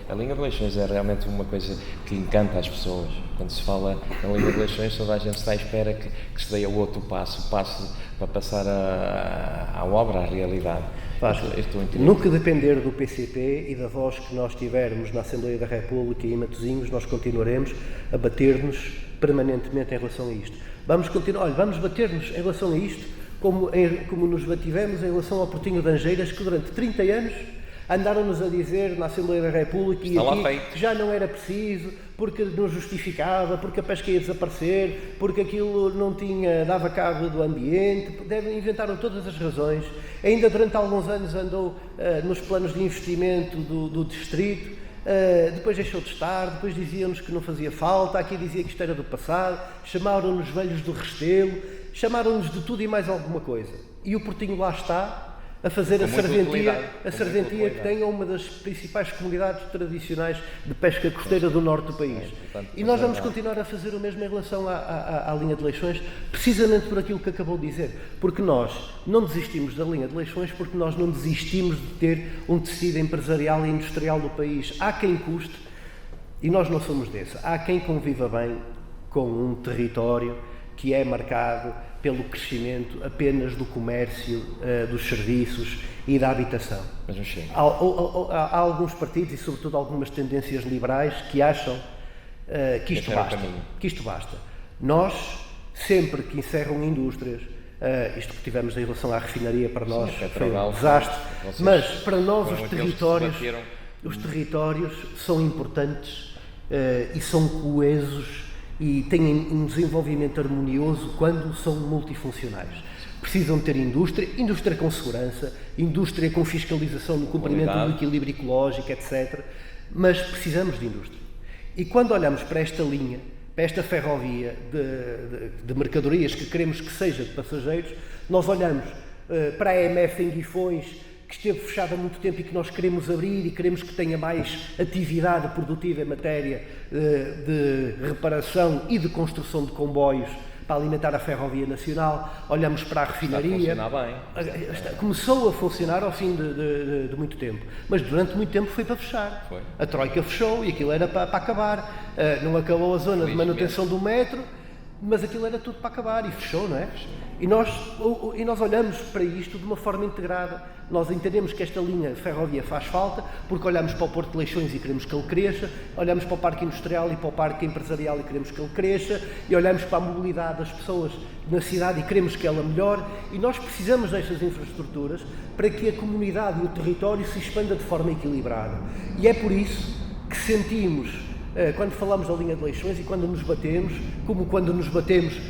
A linha de Leixões é realmente uma coisa que encanta as pessoas. Quando se fala na linha de Leixões, toda a gente está à espera que se dê o outro passo para passar à obra, à realidade. No que depender do PCP e da voz que nós tivermos na Assembleia da República e em Matosinhos, nós continuaremos a bater-nos permanentemente em relação a isto. Vamos bater-nos em relação a isto como nos bativemos em relação ao Portinho de Angeiras, que durante 30 anos andaram-nos a dizer na Assembleia da República que já não era preciso, porque não justificava, porque a pesca ia desaparecer, porque aquilo não dava cabo do ambiente, inventaram todas as razões. Ainda durante alguns anos andou nos planos de investimento do distrito, depois deixou de estar, depois diziam-nos que não fazia falta, aqui dizia que isto era do passado, chamaram-nos velhos do Restelo, chamaram-nos de tudo e mais alguma coisa. E o Portinho lá está, a fazer a serventia que tem uma das principais comunidades tradicionais de pesca costeira do norte do país. E nós vamos continuar a fazer o mesmo em relação à linha de Leixões, precisamente por aquilo que acabou de dizer. Porque nós não desistimos da linha de Leixões, porque nós não desistimos de ter um tecido empresarial e industrial do país. Há quem custe, e nós não somos desse. Há quem conviva bem com um território que é marcado pelo crescimento apenas do comércio, dos serviços e da habitação. Mas não chega. Há alguns partidos e sobretudo algumas tendências liberais que acham que isto basta. Nós, sempre que encerram indústrias, isto que tivemos em relação à refinaria para nós foi um desastre, mas para nós os territórios são importantes e são coesos e têm um desenvolvimento harmonioso quando são multifuncionais. Precisam ter indústria com segurança, indústria com fiscalização no cumprimento do equilíbrio ecológico, etc. Mas precisamos de indústria. E quando olhamos para esta linha, para esta ferrovia de mercadorias que queremos que seja de passageiros, nós olhamos para a EMF em Guifões, que esteve fechada há muito tempo e que nós queremos abrir e queremos que tenha mais atividade produtiva em matéria de reparação e de construção de comboios para alimentar a Ferrovia Nacional. Olhamos para a refinaria. Começou a funcionar ao fim de muito tempo, mas durante muito tempo foi para fechar. A Troika fechou e aquilo era para acabar. Não acabou a zona de manutenção do metro, mas aquilo era tudo para acabar e fechou, não é? E nós olhamos para isto de uma forma integrada. Nós entendemos que esta linha ferrovia faz falta, porque olhamos para o Porto de Leixões e queremos que ele cresça, olhamos para o parque industrial e para o parque empresarial e queremos que ele cresça, e olhamos para a mobilidade das pessoas na cidade e queremos que ela melhore, e nós precisamos destas infraestruturas para que a comunidade e o território se expanda de forma equilibrada. E é por isso que sentimos, quando falamos da linha de Leixões e quando nos batemos, como quando nos batemos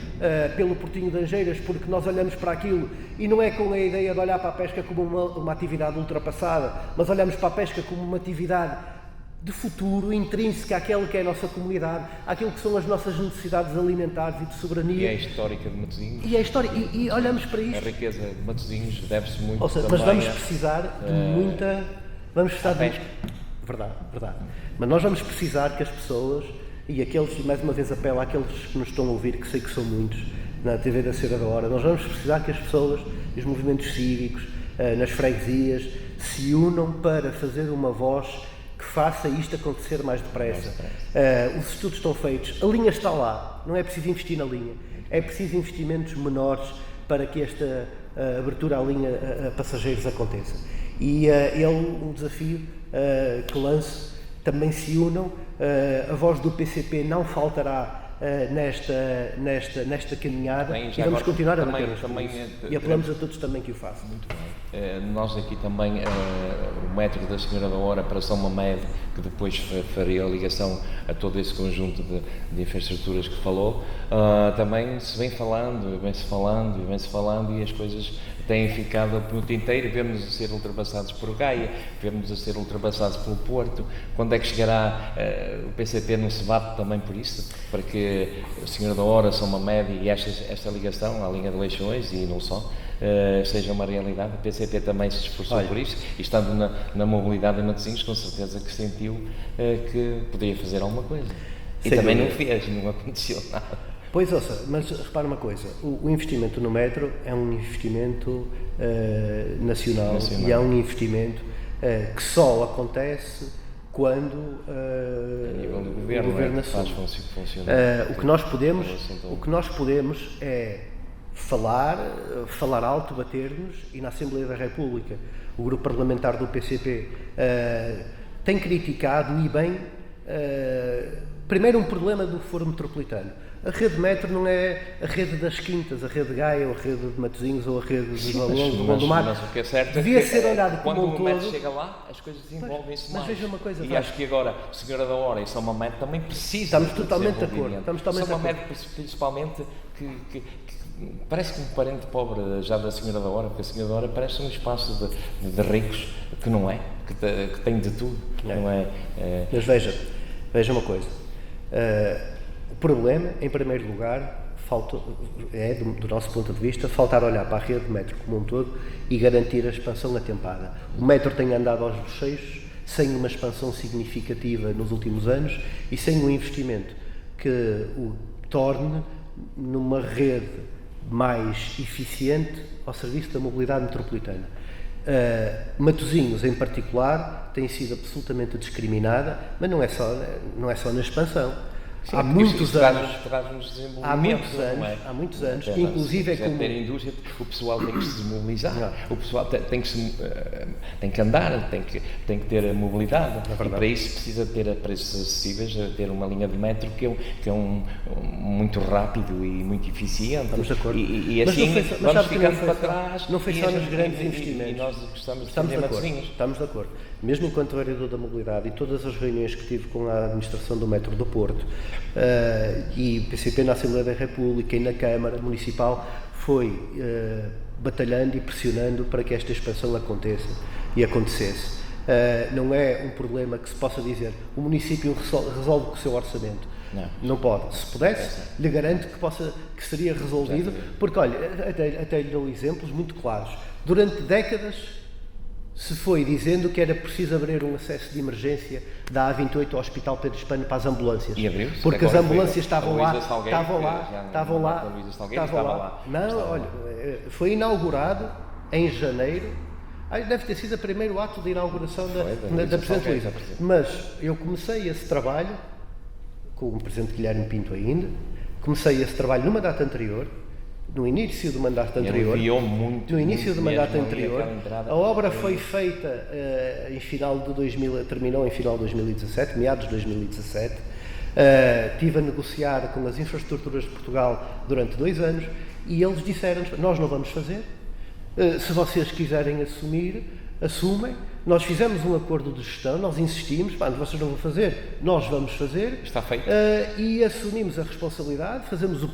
pelo Portinho de Angeiras, porque nós olhamos para aquilo e não é com a ideia de olhar para a pesca como uma atividade ultrapassada, mas olhamos para a pesca como uma atividade de futuro, intrínseca àquela que é a nossa comunidade, àquilo que são as nossas necessidades alimentares e de soberania. E é histórica de Matosinhos. E olhamos para isto. A riqueza de Matosinhos deve-se muito mas vamos precisar de muita... Vamos precisar de... Verdade. Mas nós vamos precisar que as pessoas, e mais uma vez apelo àqueles que nos estão a ouvir, que sei que são muitos, na TV da Senhora da Hora. Nós vamos precisar que as pessoas, os movimentos cívicos, nas freguesias, se unam para fazer uma voz que faça isto acontecer mais depressa. Os estudos estão feitos, a linha está lá, não é preciso investir na linha, é preciso investimentos menores para que esta abertura à linha a passageiros aconteça. E é um desafio que lanço, também se unam, a voz do PCP não faltará nesta caminhada, e vamos continuar a bater e apelamos a todos também que o façam. Muito bem. Nós aqui também, o metro da Senhora da Hora para São Mamede, que depois faria a ligação a todo esse conjunto de infraestruturas que falou, também se vem falando, vem-se falando e as coisas têm ficado pelo inteiro. Vemos a ser ultrapassados por Gaia, vemos a ser ultrapassados pelo Porto. Quando é que chegará o PCP não se bate também por isso, para que a Senhora da Hora, São Mamede e esta ligação à linha de Leixões e não só, seja uma realidade? O PCP também se esforçou por isso, e estando na mobilidade em Matosinhos, com certeza que sentiu que podia fazer alguma coisa. E também não fez, não aconteceu nada. Pois, ouça, mas repara uma coisa, o investimento no metro é um investimento nacional e é um investimento que só acontece quando a nível do o governo assume. O que nós podemos é falar alto, bater-nos, e na Assembleia da República o grupo parlamentar do PCP tem criticado, e bem, primeiro um problema do Foro Metropolitano. A rede metro não é a rede das Quintas, a rede de Gaia, ou a rede de Matosinhos, ou a rede de Valongo, do Gondomar. Mas o que é certo devia ser olhado como um todo. Quando o metro chega lá, as coisas desenvolvem-se mais. Mas veja uma coisa, e acho que agora, Senhora da Hora e São Mamede também precisam. Estamos totalmente de acordo. São Mamede, principalmente, que parece que um parente pobre já da Senhora da Hora, porque a Senhora da Hora parece um espaço de ricos, que não é, que tem de tudo. Não é. Mas veja uma coisa. O problema, em primeiro lugar, do nosso ponto de vista, faltar olhar para a rede de metro como um todo e garantir a expansão atempada. O metro tem andado aos bochechos, sem uma expansão significativa nos últimos anos e sem um investimento que o torne numa rede mais eficiente ao serviço da mobilidade metropolitana. Matosinhos, em particular, tem sido absolutamente discriminada, mas não é só na expansão. Sim, há muitos anos, inclusive como ter indústria, o pessoal tem que se desmobilizar, o pessoal tem que andar, tem que ter mobilidade, e para isso precisa ter a preços acessíveis, ter uma linha de metro que é muito rápido e muito eficiente. Estamos de acordo. E assim vamos ficando para trás. Não foi só nos grandes investimentos. E nós gostamos de Estamos de acordo. Mesmo enquanto vereador da mobilidade, e todas as reuniões que tive com a administração do metro do Porto, e o PCP na Assembleia da República e na Câmara Municipal, foi batalhando e pressionando para que esta expansão aconteça e acontecesse. Não é um problema que se possa dizer o município resolve com o seu orçamento. Não pode. Se pudesse, lhe garanto que seria resolvido, porque, olha, até lhe dou exemplos muito claros. Durante décadas se foi dizendo que era preciso abrir um acesso de emergência da A28 ao Hospital Pedro Hispano para as ambulâncias. E abriu-se? Porque as ambulâncias estavam lá. Não, olha, foi inaugurado em janeiro. Deve ter sido o primeiro ato de inauguração da Presidente Luísa. Mas eu comecei esse trabalho, com o Presidente Guilherme Pinto ainda, comecei esse trabalho numa data anterior, no início do mandato anterior. A obra foi feita terminou em final de 2017, meados de 2017. Estive a negociar com as infraestruturas de Portugal durante 2 anos e eles disseram-nos: nós não vamos fazer, se vocês quiserem assumir, assumem. Nós fizemos um acordo de gestão, nós insistimos, vocês não vão fazer, nós vamos fazer. Está feito. E assumimos a responsabilidade, fizemos o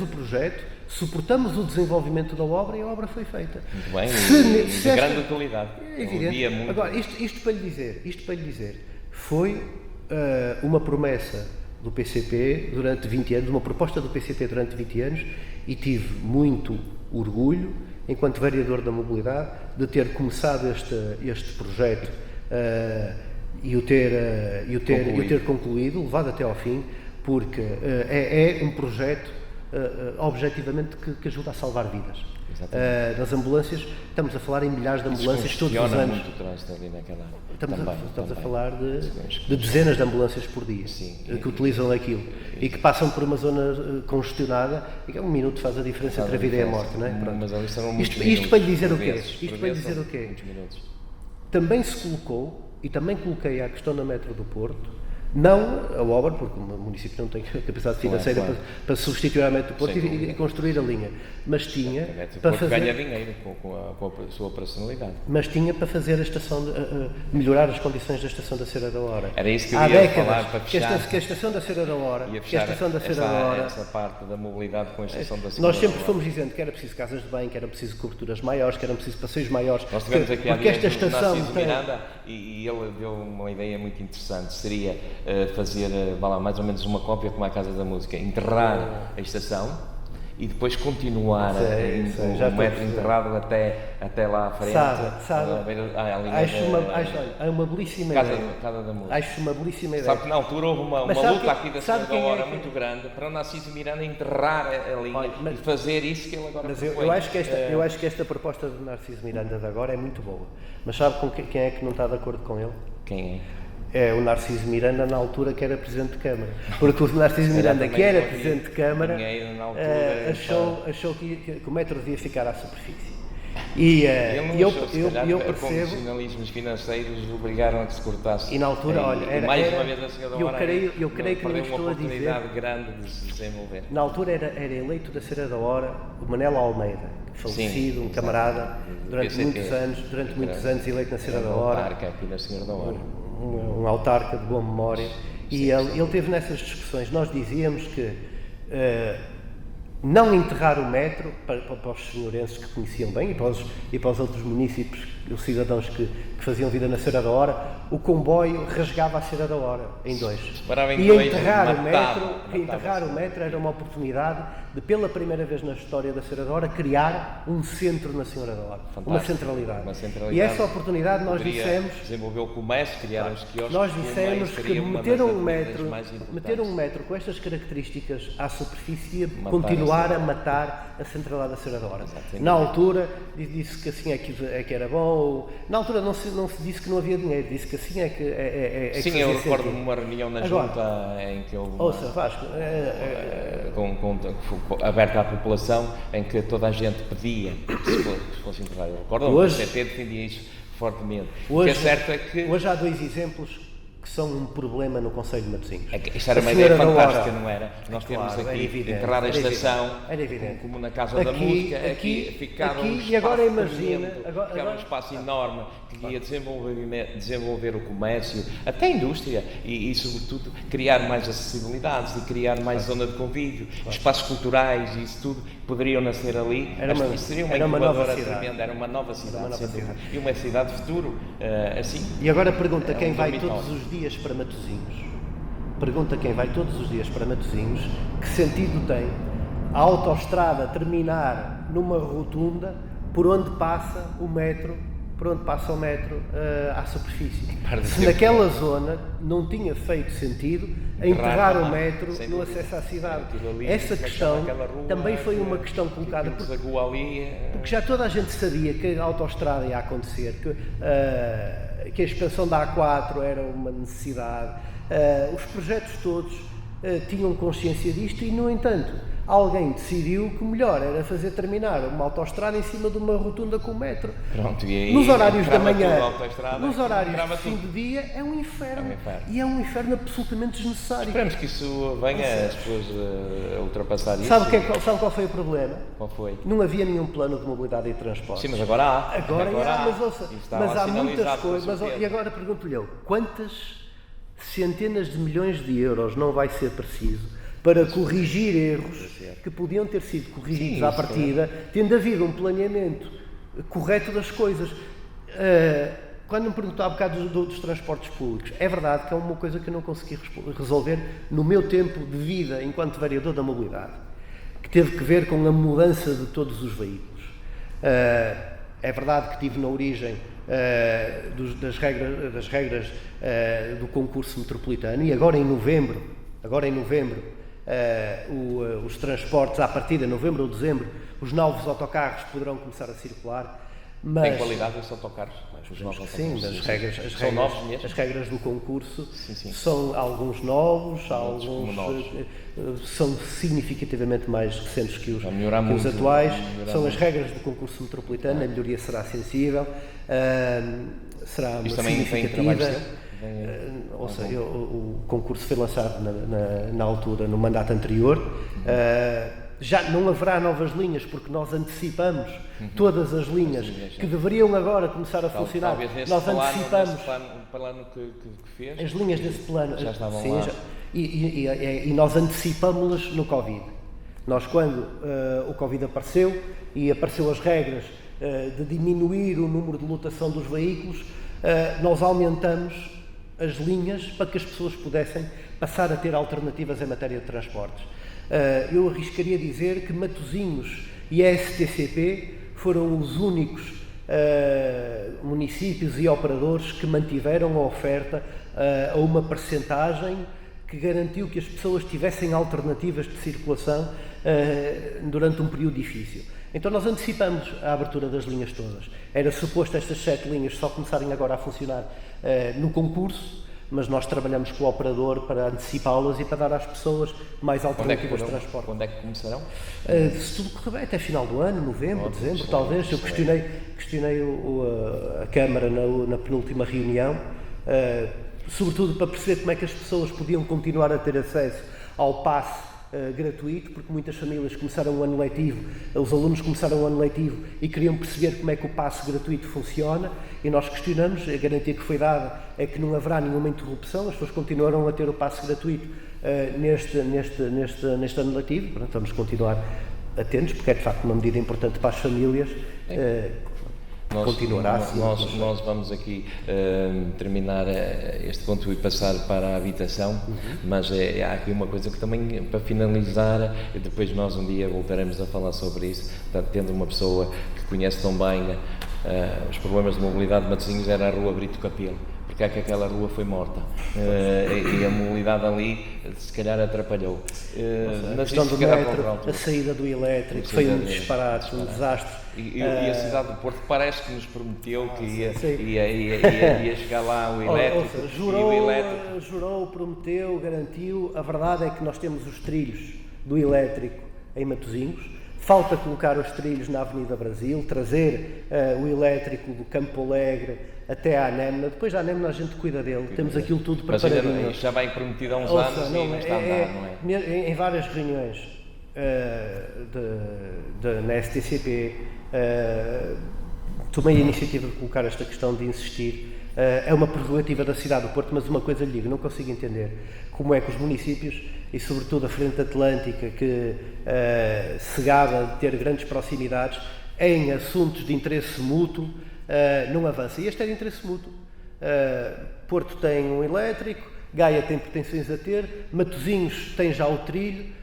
projeto, suportamos o desenvolvimento da obra e a obra foi feita. Muito bem, de grande utilidade. É evidente. Agora, isto para lhe dizer, foi uma promessa do PCP durante 20 anos, uma proposta do PCP durante 20 anos, e tive muito orgulho, enquanto vereador da mobilidade, de ter começado este projeto e o ter concluído, levado até ao fim, porque é um projeto objetivamente que ajuda a salvar vidas. Das ambulâncias, estamos a falar em milhares de ambulâncias todos os anos. Muito o trânsito ali naquela... Estamos a falar de dezenas de ambulâncias por dia que utilizam aquilo e que passam por uma zona congestionada e que 1 minuto faz a diferença entre a vida e a morte, não é? Mas ali serão Isto para lhe dizer o quê? Também se colocou, e também coloquei a questão na metro do Porto, não a obra, porque o município não tem capacidade financeira para substituir a metro do Porto e construir a linha, mas tinha para fazer... ganha dinheiro com a sua operacionalidade. Mas tinha para fazer a estação, melhorar as condições da estação da Cera da Hora. Era isso que eu ia falar para fechar. Que a estação da Cera da Hora, essa parte da mobilidade com a estação da Cera da Hora. Nós sempre fomos dizendo que era preciso casas de banho, que era preciso coberturas maiores, que era preciso passeios maiores. Nós tivemos aqui porque esta estação tem... Miranda, e ele deu uma ideia muito interessante, seria fazer mais ou menos uma cópia como a Casa da Música, enterrar a estação e depois continuar o metro enterrado até lá à frente. Sabe. Acho uma belíssima ideia. Casa da Música. Acho uma belíssima ideia. Sabe que na altura houve uma luta aqui da Cera da Hora muito grande para o Narciso Miranda enterrar a linha e fazer isso que ele agora propõe. Mas eu acho que esta proposta do Narciso Miranda de agora é muito boa. Mas sabe quem é que não está de acordo com ele? Quem é? É o Narciso Miranda na altura que era Presidente de Câmara. Porque o Narciso Miranda, que era Presidente de Câmara, achou que o metro devia ficar à superfície. E eu percebo... condicionalismos financeiros obrigaram a que se cortasse. E na altura, olha, eu creio que não estou a dizer... uma oportunidade grande de se desenvolver. Na altura era eleito da Cera da Hora o Manelo Almeida, falecido, um camarada, durante muitos anos eleito na Cera da Hora. Aqui na Senhora da Hora. Um autarca de boa memória, e ele teve nessas discussões. Nós dizíamos que não enterrar o metro para os senhorenses que conheciam bem e para os outros municípios, os cidadãos que faziam vida na Cera da Hora, o comboio rasgava a Cera da Hora em dois. E enterrar o metro era uma oportunidade de, pela primeira vez na história da Cera da Hora, criar um centro na Senhora da Hora. Uma centralidade. E essa oportunidade nós dissemos... Desenvolver o comércio, criar os quiosques. Nós dissemos que meter um metro com estas características à superfície ia continuar a matar a centralidade da Cera da Hora. Na altura disse que assim é que era bom. Na altura não se disse que não havia dinheiro, disse que assim é que sim, eu recordo-me uma reunião na junta em que houve Vasco, aberta à população, em que toda a gente pedia que fosse enterrado. Recordo-me, o PCP defendia isso fortemente. O que é certo é que... Hoje há 2 exemplos que são um problema no Concelho de Matosinhos. Isto era uma ideia fantástica, não era? Nós temos aqui enterrar a estação, como na Casa da Música, aqui ficava um espaço, e agora imagina, ficava um espaço enorme que ia desenvolver o comércio, até a indústria, e sobretudo criar mais acessibilidades e criar mais zona de convívio, espaços culturais e isso tudo poderiam nascer ali. Seria uma incubadora tremenda, era uma nova cidade. E uma cidade de futuro, assim. E agora pergunta quem vai todos os dias para Matosinhos. Que sentido tem a autoestrada terminar numa rotunda por onde passa o metro à superfície. Se naquela zona não tinha feito sentido enterrar o metro no acesso à cidade. Essa questão também foi uma questão colocada porque já toda a gente sabia que a autoestrada ia acontecer, que a expansão da A4 era uma necessidade. Os projetos todos tinham consciência disto e, no entanto, alguém decidiu que o melhor era fazer terminar uma autoestrada em cima de uma rotunda com o metro. Pronto, e aí, nos horários da manhã, nos horários de fim de dia, é um inferno. E é um inferno absolutamente desnecessário. Esperemos que isso venha as pessoas a ultrapassar isso. Sabe qual foi o problema? Qual foi? Não havia nenhum plano de mobilidade e transporte. Sim, mas agora há. Agora mas há muitas coisas. E agora pergunto-lhe eu, quantas centenas de milhões de euros não vai ser preciso para corrigir erros que podiam ter sido corrigidos à partida, tendo havido um planeamento correto das coisas. Quando me perguntou há bocado dos transportes públicos, é verdade que é uma coisa que eu não consegui resolver no meu tempo de vida enquanto vereador da mobilidade, que teve que ver com a mudança de todos os veículos. É verdade que tive na origem das regras do concurso metropolitano, e agora em novembro os transportes, à partida, em novembro ou dezembro, os novos autocarros poderão começar a circular. Mas, tem qualidade esses autocarros? Sim, as regras do concurso sim. são alguns novos, alguns são significativamente mais recentes que os atuais. São as regras do concurso metropolitano, a melhoria será sensível, será isto significativa. Ou seja, o concurso foi lançado na altura, no mandato anterior. Já não haverá novas linhas, porque nós antecipamos todas as linhas que deveriam agora começar a funcionar. Nós antecipamos plano que fez, as linhas desse plano. Já estavam lá. E nós antecipámos-las no Covid. Nós, quando o Covid apareceu e apareceu as regras de diminuir o número de lotação dos veículos, nós aumentamos as linhas para que as pessoas pudessem passar a ter alternativas em matéria de transportes. Eu arriscaria dizer que Matosinhos e a STCP foram os únicos municípios e operadores que mantiveram a oferta a uma percentagem que garantiu que as pessoas tivessem alternativas de circulação durante um período difícil. Então nós antecipamos a abertura das linhas todas. Era suposto estas 7 linhas só começarem agora a funcionar no concurso, mas nós trabalhamos com o operador para antecipá-las e para dar às pessoas mais alternativas de transporte. Quando é que começarão? Se tudo correr bem, até final do ano, novembro, dezembro, talvez. Eu questionei a Câmara na penúltima reunião, sobretudo para perceber como é que as pessoas podiam continuar a ter acesso ao passe gratuito, porque muitas famílias começaram o ano letivo, os alunos começaram o ano letivo e queriam perceber como é que o passe gratuito funciona, e nós questionamos. A garantia que foi dada é que não haverá nenhuma interrupção, as pessoas continuarão a ter o passe gratuito neste ano letivo. Portanto, vamos continuar atentos, porque é de facto uma medida importante para as famílias. Continuará assim. Nós vamos aqui terminar este ponto e passar para a habitação, mas há aqui uma coisa que também, para finalizar, e depois nós um dia voltaremos a falar sobre isso. Portanto, tendo uma pessoa que conhece tão bem os problemas de mobilidade de Matosinhos, era a Rua Brito Capelo, porque é que aquela rua foi morta, e a mobilidade ali se calhar atrapalhou. A questão do metro, a saída do elétrico, foi um disparate, um desastre. E a cidade do Porto parece que nos prometeu que ia chegar lá o elétrico. Jurou, prometeu, garantiu. A verdade é que nós temos os trilhos do elétrico em Matosinhos. Falta colocar os trilhos na Avenida Brasil, trazer o elétrico do Campo Alegre até à Anémona. Depois da Anémona a gente cuida dele, temos aquilo tudo preparadinho. Mas já vai prometido há uns anos e não está a andar, não é? Em várias reuniões na STCP, tomei a iniciativa de colocar esta questão, de insistir. É uma prerrogativa da cidade do Porto, mas uma coisa lhe digo, não consigo entender como é que os municípios, e sobretudo a Frente Atlântica, que se gaba de ter grandes proximidades, em assuntos de interesse mútuo, não avança. E este é de interesse mútuo. Porto tem um elétrico, Gaia tem pretensões a ter, Matosinhos tem já o trilho.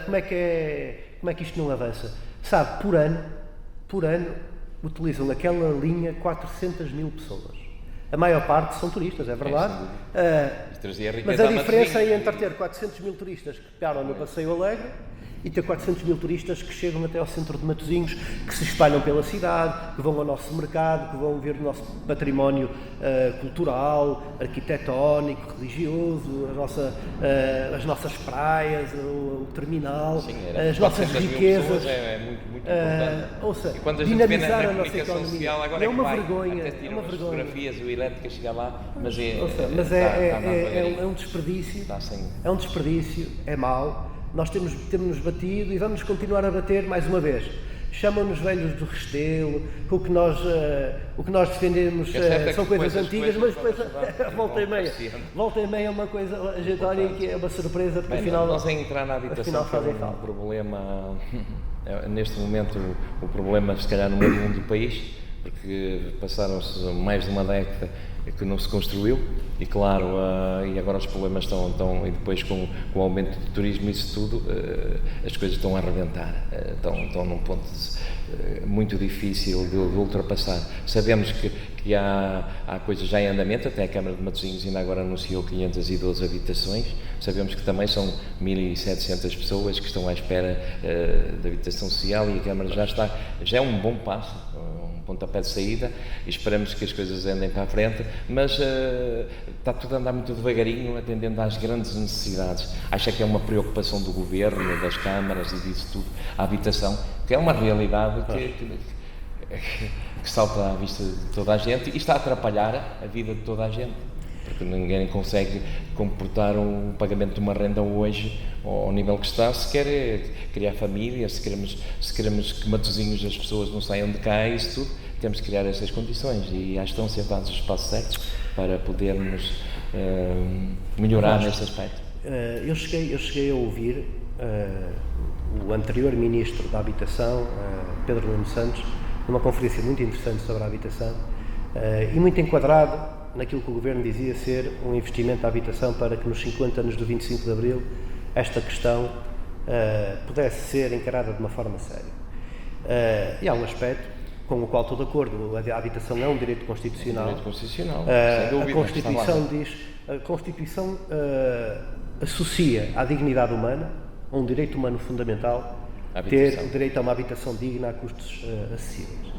Como é que isto não avança? Sabe, por ano utilizam aquela linha 400 mil pessoas. A maior parte são turistas, é verdade. Mas a diferença é entre ter 400 mil turistas que param no Passeio Alegre e ter 400 mil turistas que chegam até ao centro de Matosinhos, que se espalham pela cidade, que vão ao nosso mercado, que vão ver o nosso património cultural, arquitetónico, religioso, as nossas praias, o terminal, sim, as nossas riquezas. É muito importante. Ouça, e quando a gente vê dinamizar na a nossa comunicação economia social, agora é uma que vergonha. até tiram as fotografias, o elétrico chega lá, mas é um desperdício. É um desperdício, é mau. Nós temos-nos batido e vamos continuar a bater mais uma vez. Chamam-nos velhos do Restelo, o que nós defendemos são coisas antigas, mas depois volta e meia é uma coisa, a gente olha que é uma surpresa, porque afinal nós em entrar na habitação fazem um problema, neste momento o problema se calhar no meio mundo do país, porque passaram-se mais de uma década que não se construiu e claro, e agora os problemas estão e depois com o aumento do turismo e isso tudo, as coisas estão a arrebentar, estão num ponto muito difícil de ultrapassar. Sabemos que que há coisas já em andamento. Até a Câmara de Matosinhos ainda agora anunciou 512 habitações. Sabemos que também são 1.700 pessoas que estão à espera de habitação social, e a Câmara já é um bom passo, um pontapé de saída, e esperamos que as coisas andem para a frente, mas está tudo a andar muito devagarinho, atendendo às grandes necessidades. Acha que é uma preocupação do Governo, das câmaras e disso tudo, a habitação, que é uma realidade que salta à vista de toda a gente e está a atrapalhar a vida de toda a gente, porque ninguém consegue comportar um pagamento de uma renda hoje ao nível que está, se quer criar família, se queremos que Matosinhos as pessoas não saiam de cá, isso tudo, temos que criar essas condições, e acho que estão sentados os espaços certos para podermos melhorar nesse aspecto. Eu cheguei a ouvir o anterior Ministro da Habitação, Pedro Nuno Santos, numa conferência muito interessante sobre a habitação, e muito enquadrado naquilo que o Governo dizia ser um investimento da habitação para que nos 50 anos do 25 de Abril esta questão pudesse ser encarada de uma forma séria. E há um aspecto com o qual estou de acordo: a habitação é um direito constitucional. Sem dúvida, a Constituição associa à dignidade humana, a um direito humano fundamental, ter o direito a uma habitação digna a custos acessíveis.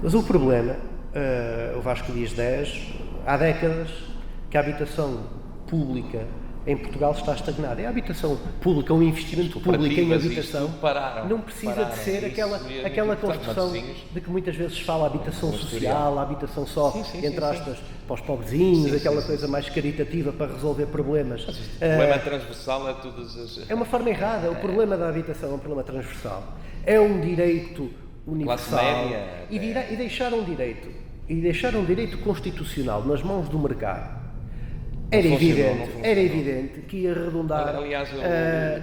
Mas o problema, o Vasco Dias 10, há décadas que a habitação pública em Portugal está estagnada. É a habitação pública, um investimento público em habitação não precisa de ser aquela construção de que muitas vezes se fala, habitação social, habitação só, entre aspas, para os pobrezinhos, aquela coisa mais caritativa para resolver problemas. O problema transversal a todas as... É uma forma errada. O problema da habitação é um problema transversal. É um direito universal. Classe média, e deixar um direito constitucional nas mãos do mercado era evidente que ia redundar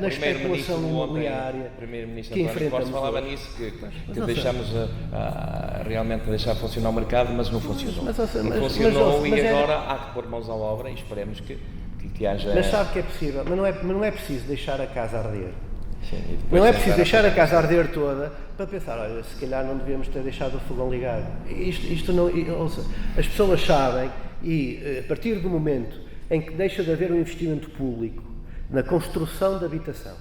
na especulação imobiliária. O Primeiro-Ministro António Costa falava nisso, que deixámos realmente deixar funcionar o mercado, mas não funcionou. E agora há que pôr mãos à obra e esperemos que haja... Mas sabe que é possível, mas não é preciso deixar a casa arder. Não é preciso deixar a casa arder toda para pensar, olha, se calhar não devíamos ter deixado o fogão ligado. Isto não, as pessoas sabem, e a partir do momento em que deixa de haver um investimento público na construção de habitação,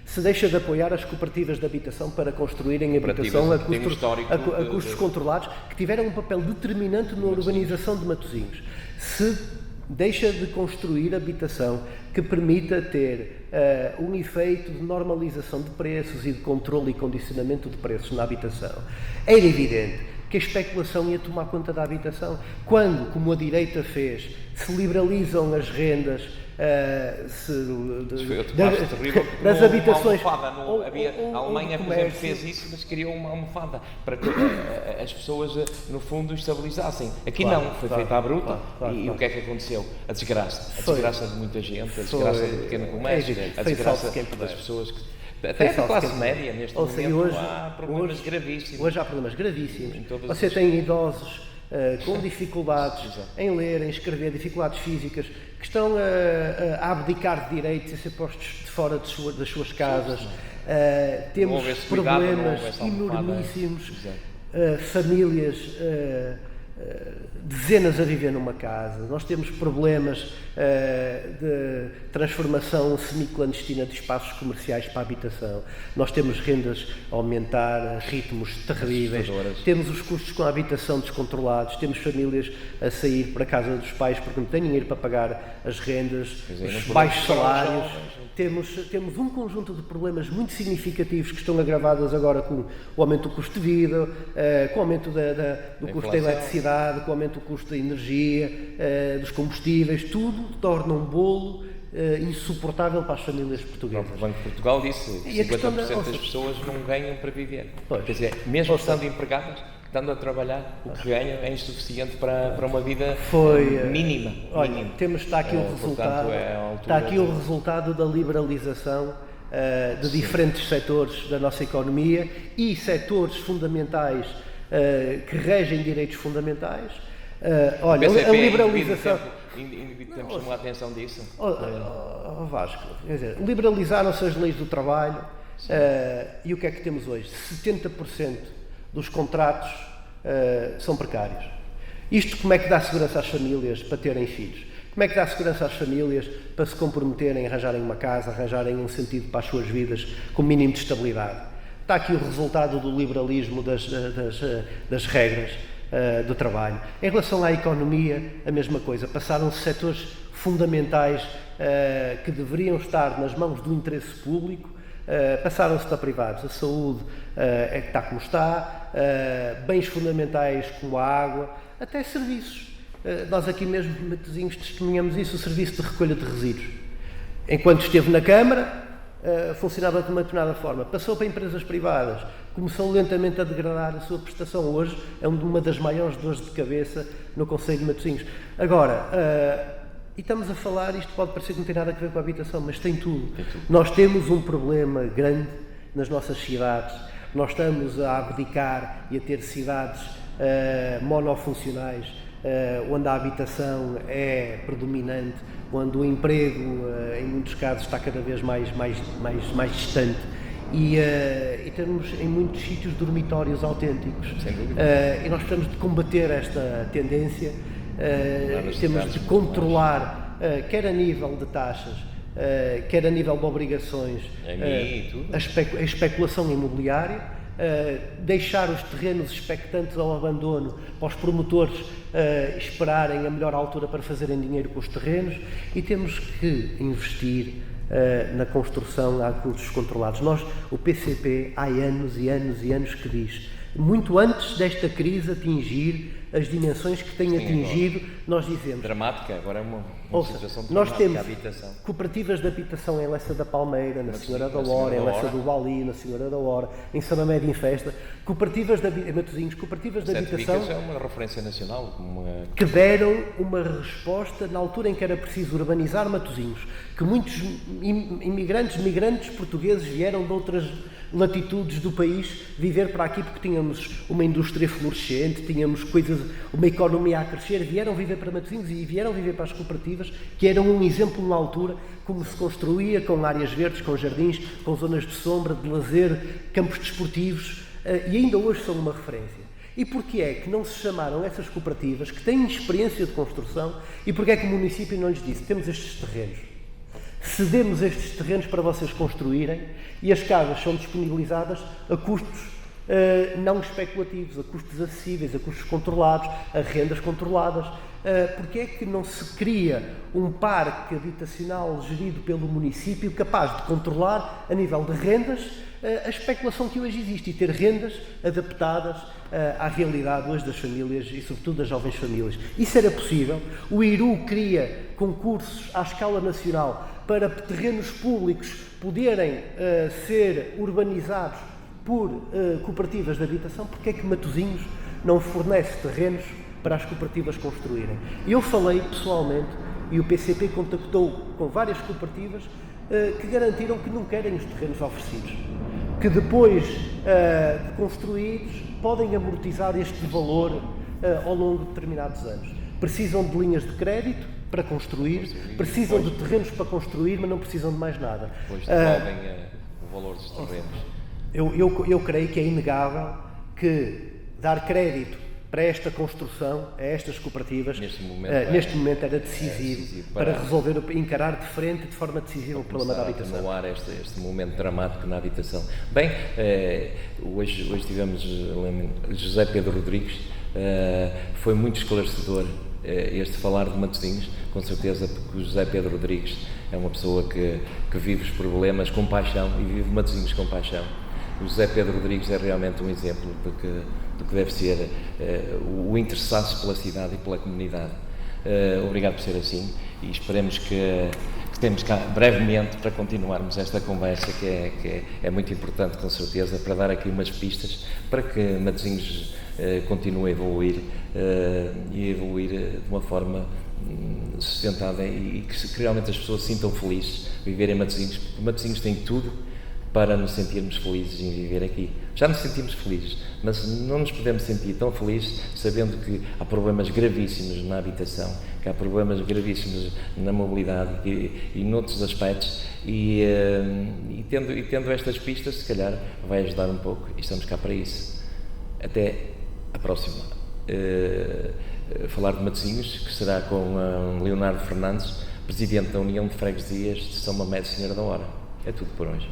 se deixa de apoiar as cooperativas de habitação para construírem habitação a custos controlados, que tiveram um papel determinante na urbanização de Matosinhos, se deixa de construir habitação que permita ter um efeito de normalização de preços e de controle e condicionamento de preços na habitação, era evidente que a especulação ia tomar conta da habitação. Quando, como a direita fez, se liberalizam as rendas das habitações. A Alemanha, por exemplo, fez isso, mas criou uma almofada para que as pessoas, no fundo, estabilizassem. Aqui foi feita à bruta. E o que é que aconteceu? A desgraça de muita gente, a desgraça do pequeno comércio, a desgraça das pessoas que... Até da classe média, neste momento, hoje há problemas gravíssimos. Hoje há problemas gravíssimos. Você tem idosos com dificuldades em ler, em escrever, dificuldades físicas, que estão a abdicar de direitos, a ser postos de fora das suas casas. Temos problemas enormíssimos, famílias... dezenas a viver numa casa. Nós temos problemas de transformação semiclandestina de espaços comerciais para a habitação. Nós temos rendas a aumentar a ritmos terríveis. Temos os custos com a habitação descontrolados. Temos famílias a sair para a casa dos pais porque não têm dinheiro para pagar as rendas, os baixos salários. Temos um conjunto de problemas muito significativos que estão agravados agora com o aumento do custo de vida, com o aumento do custo da eletricidade, com o aumento do custo da energia, dos combustíveis. Tudo torna um bolo insuportável para as famílias portuguesas. O Banco de Portugal disse que 50% das pessoas não ganham para viver. Quer dizer, mesmo estando empregadas, estando a trabalhar, o que ganham é insuficiente para uma vida mínima. Olha, está aqui o resultado da liberalização de diferentes setores da nossa economia e setores fundamentais que regem direitos fundamentais. Olha, a liberalização... Temos chamado a atenção disso. Vasco, quer dizer, liberalizaram-se as leis do trabalho e o que é que temos hoje? 70% dos contratos são precários. Isto como é que dá segurança às famílias para terem filhos? Como é que dá segurança às famílias para se comprometerem, arranjarem uma casa, arranjarem um sentido para as suas vidas com o mínimo de estabilidade? Está aqui o resultado do liberalismo das regras do trabalho. Em relação à economia, a mesma coisa. Passaram-se setores fundamentais que deveriam estar nas mãos do interesse público, passaram-se para privados. A saúde é que está como está, bens fundamentais como a água, até serviços. Nós aqui mesmo, Matosinhos, testemunhamos isso, o serviço de recolha de resíduos. Enquanto esteve na Câmara, funcionava de uma determinada forma. Passou para empresas privadas, começou lentamente a degradar a sua prestação. Hoje é uma das maiores dores de cabeça no Concelho de Matosinhos. Agora, e estamos a falar, isto pode parecer que não tem nada a ver com a habitação, mas tem tudo. Nós temos um problema grande nas nossas cidades. Nós estamos a abdicar e a ter cidades monofuncionais, onde a habitação é predominante, onde o emprego, em muitos casos, está cada vez mais distante e temos em muitos sítios dormitórios autênticos. E nós precisamos de combater esta tendência, temos de controlar, quer a nível de taxas, quer a nível de obrigações, a especulação imobiliária, deixar os terrenos expectantes ao abandono para os promotores esperarem a melhor altura para fazerem dinheiro com os terrenos, e temos que investir na construção a custos controlados. O PCP há anos e anos e anos que diz, muito antes desta crise atingir as dimensões que tem atingido, agora, nós dizemos... Dramática, agora é uma situação dramática. Nós temos cooperativas de habitação em Lessa da Palmeira, na Senhora da Hora, em Lessa do Vali, na Senhora da Hora, em São Médio em Festa, cooperativas em Matosinhos, cooperativas de habitação... é uma referência nacional. Que deram uma resposta na altura em que era preciso urbanizar Matosinhos, que muitos migrantes portugueses vieram de outras latitudes do país viver para aqui porque tínhamos uma indústria florescente, tínhamos uma economia a crescer, vieram viver para Matosinhos e vieram viver para as cooperativas, que eram um exemplo na altura, como se construía, com áreas verdes, com jardins, com zonas de sombra, de lazer, campos desportivos, e ainda hoje são uma referência. E porquê é que não se chamaram essas cooperativas, que têm experiência de construção, e porquê é que o município não lhes disse, temos estes terrenos, cedemos estes terrenos para vocês construírem, e as casas são disponibilizadas a custos não especulativos, a custos acessíveis, a custos controlados, a rendas controladas. Porque é que não se cria um parque habitacional gerido pelo município capaz de controlar, a nível de rendas, a especulação que hoje existe e ter rendas adaptadas à realidade hoje das famílias e sobretudo das jovens famílias? Isso era possível. O IRU cria concursos à escala nacional para terrenos públicos poderem ser urbanizados por cooperativas de habitação. Porque é que Matosinhos não fornece terrenos para as cooperativas construírem? Eu falei pessoalmente, e o PCP contactou com várias cooperativas que garantiram que não querem os terrenos oferecidos, que depois de construídos podem amortizar este valor ao longo de determinados anos. Precisam de linhas de crédito para construir, precisam de terrenos para construir, mas não precisam de mais nada. Depois devolvem o valor dos terrenos. Eu creio que é inegável que dar crédito para esta construção, a estas cooperativas, neste momento era decisivo para resolver, encarar de frente, de forma decisiva, o problema da habitação. Atenuar este momento dramático na habitação. Bem, hoje tivemos José Pedro Rodrigues, foi muito esclarecedor este falar de Matosinhos, com certeza, porque o José Pedro Rodrigues é uma pessoa que vive os problemas com paixão e vive Matosinhos com paixão. O José Pedro Rodrigues é realmente um exemplo do que deve ser o interessar-se pela cidade e pela comunidade. Obrigado por ser assim e esperemos que temos cá brevemente para continuarmos esta conversa que é muito importante, com certeza, para dar aqui umas pistas para que Matosinhos continue a evoluir e a evoluir de uma forma sustentada e que realmente as pessoas se sintam felizes viverem em Matosinhos, porque Matosinhos tem tudo para nos sentirmos felizes em viver aqui. Já nos sentimos felizes, mas não nos podemos sentir tão felizes sabendo que há problemas gravíssimos na habitação, que há problemas gravíssimos na mobilidade e noutros aspectos, e tendo estas pistas, se calhar vai ajudar um pouco, e estamos cá para isso. Até a próxima falar de Matosinhos, que será com Leonardo Fernandes, Presidente da União de Freguesias de São Mamede, Senhora da Hora. É tudo por hoje.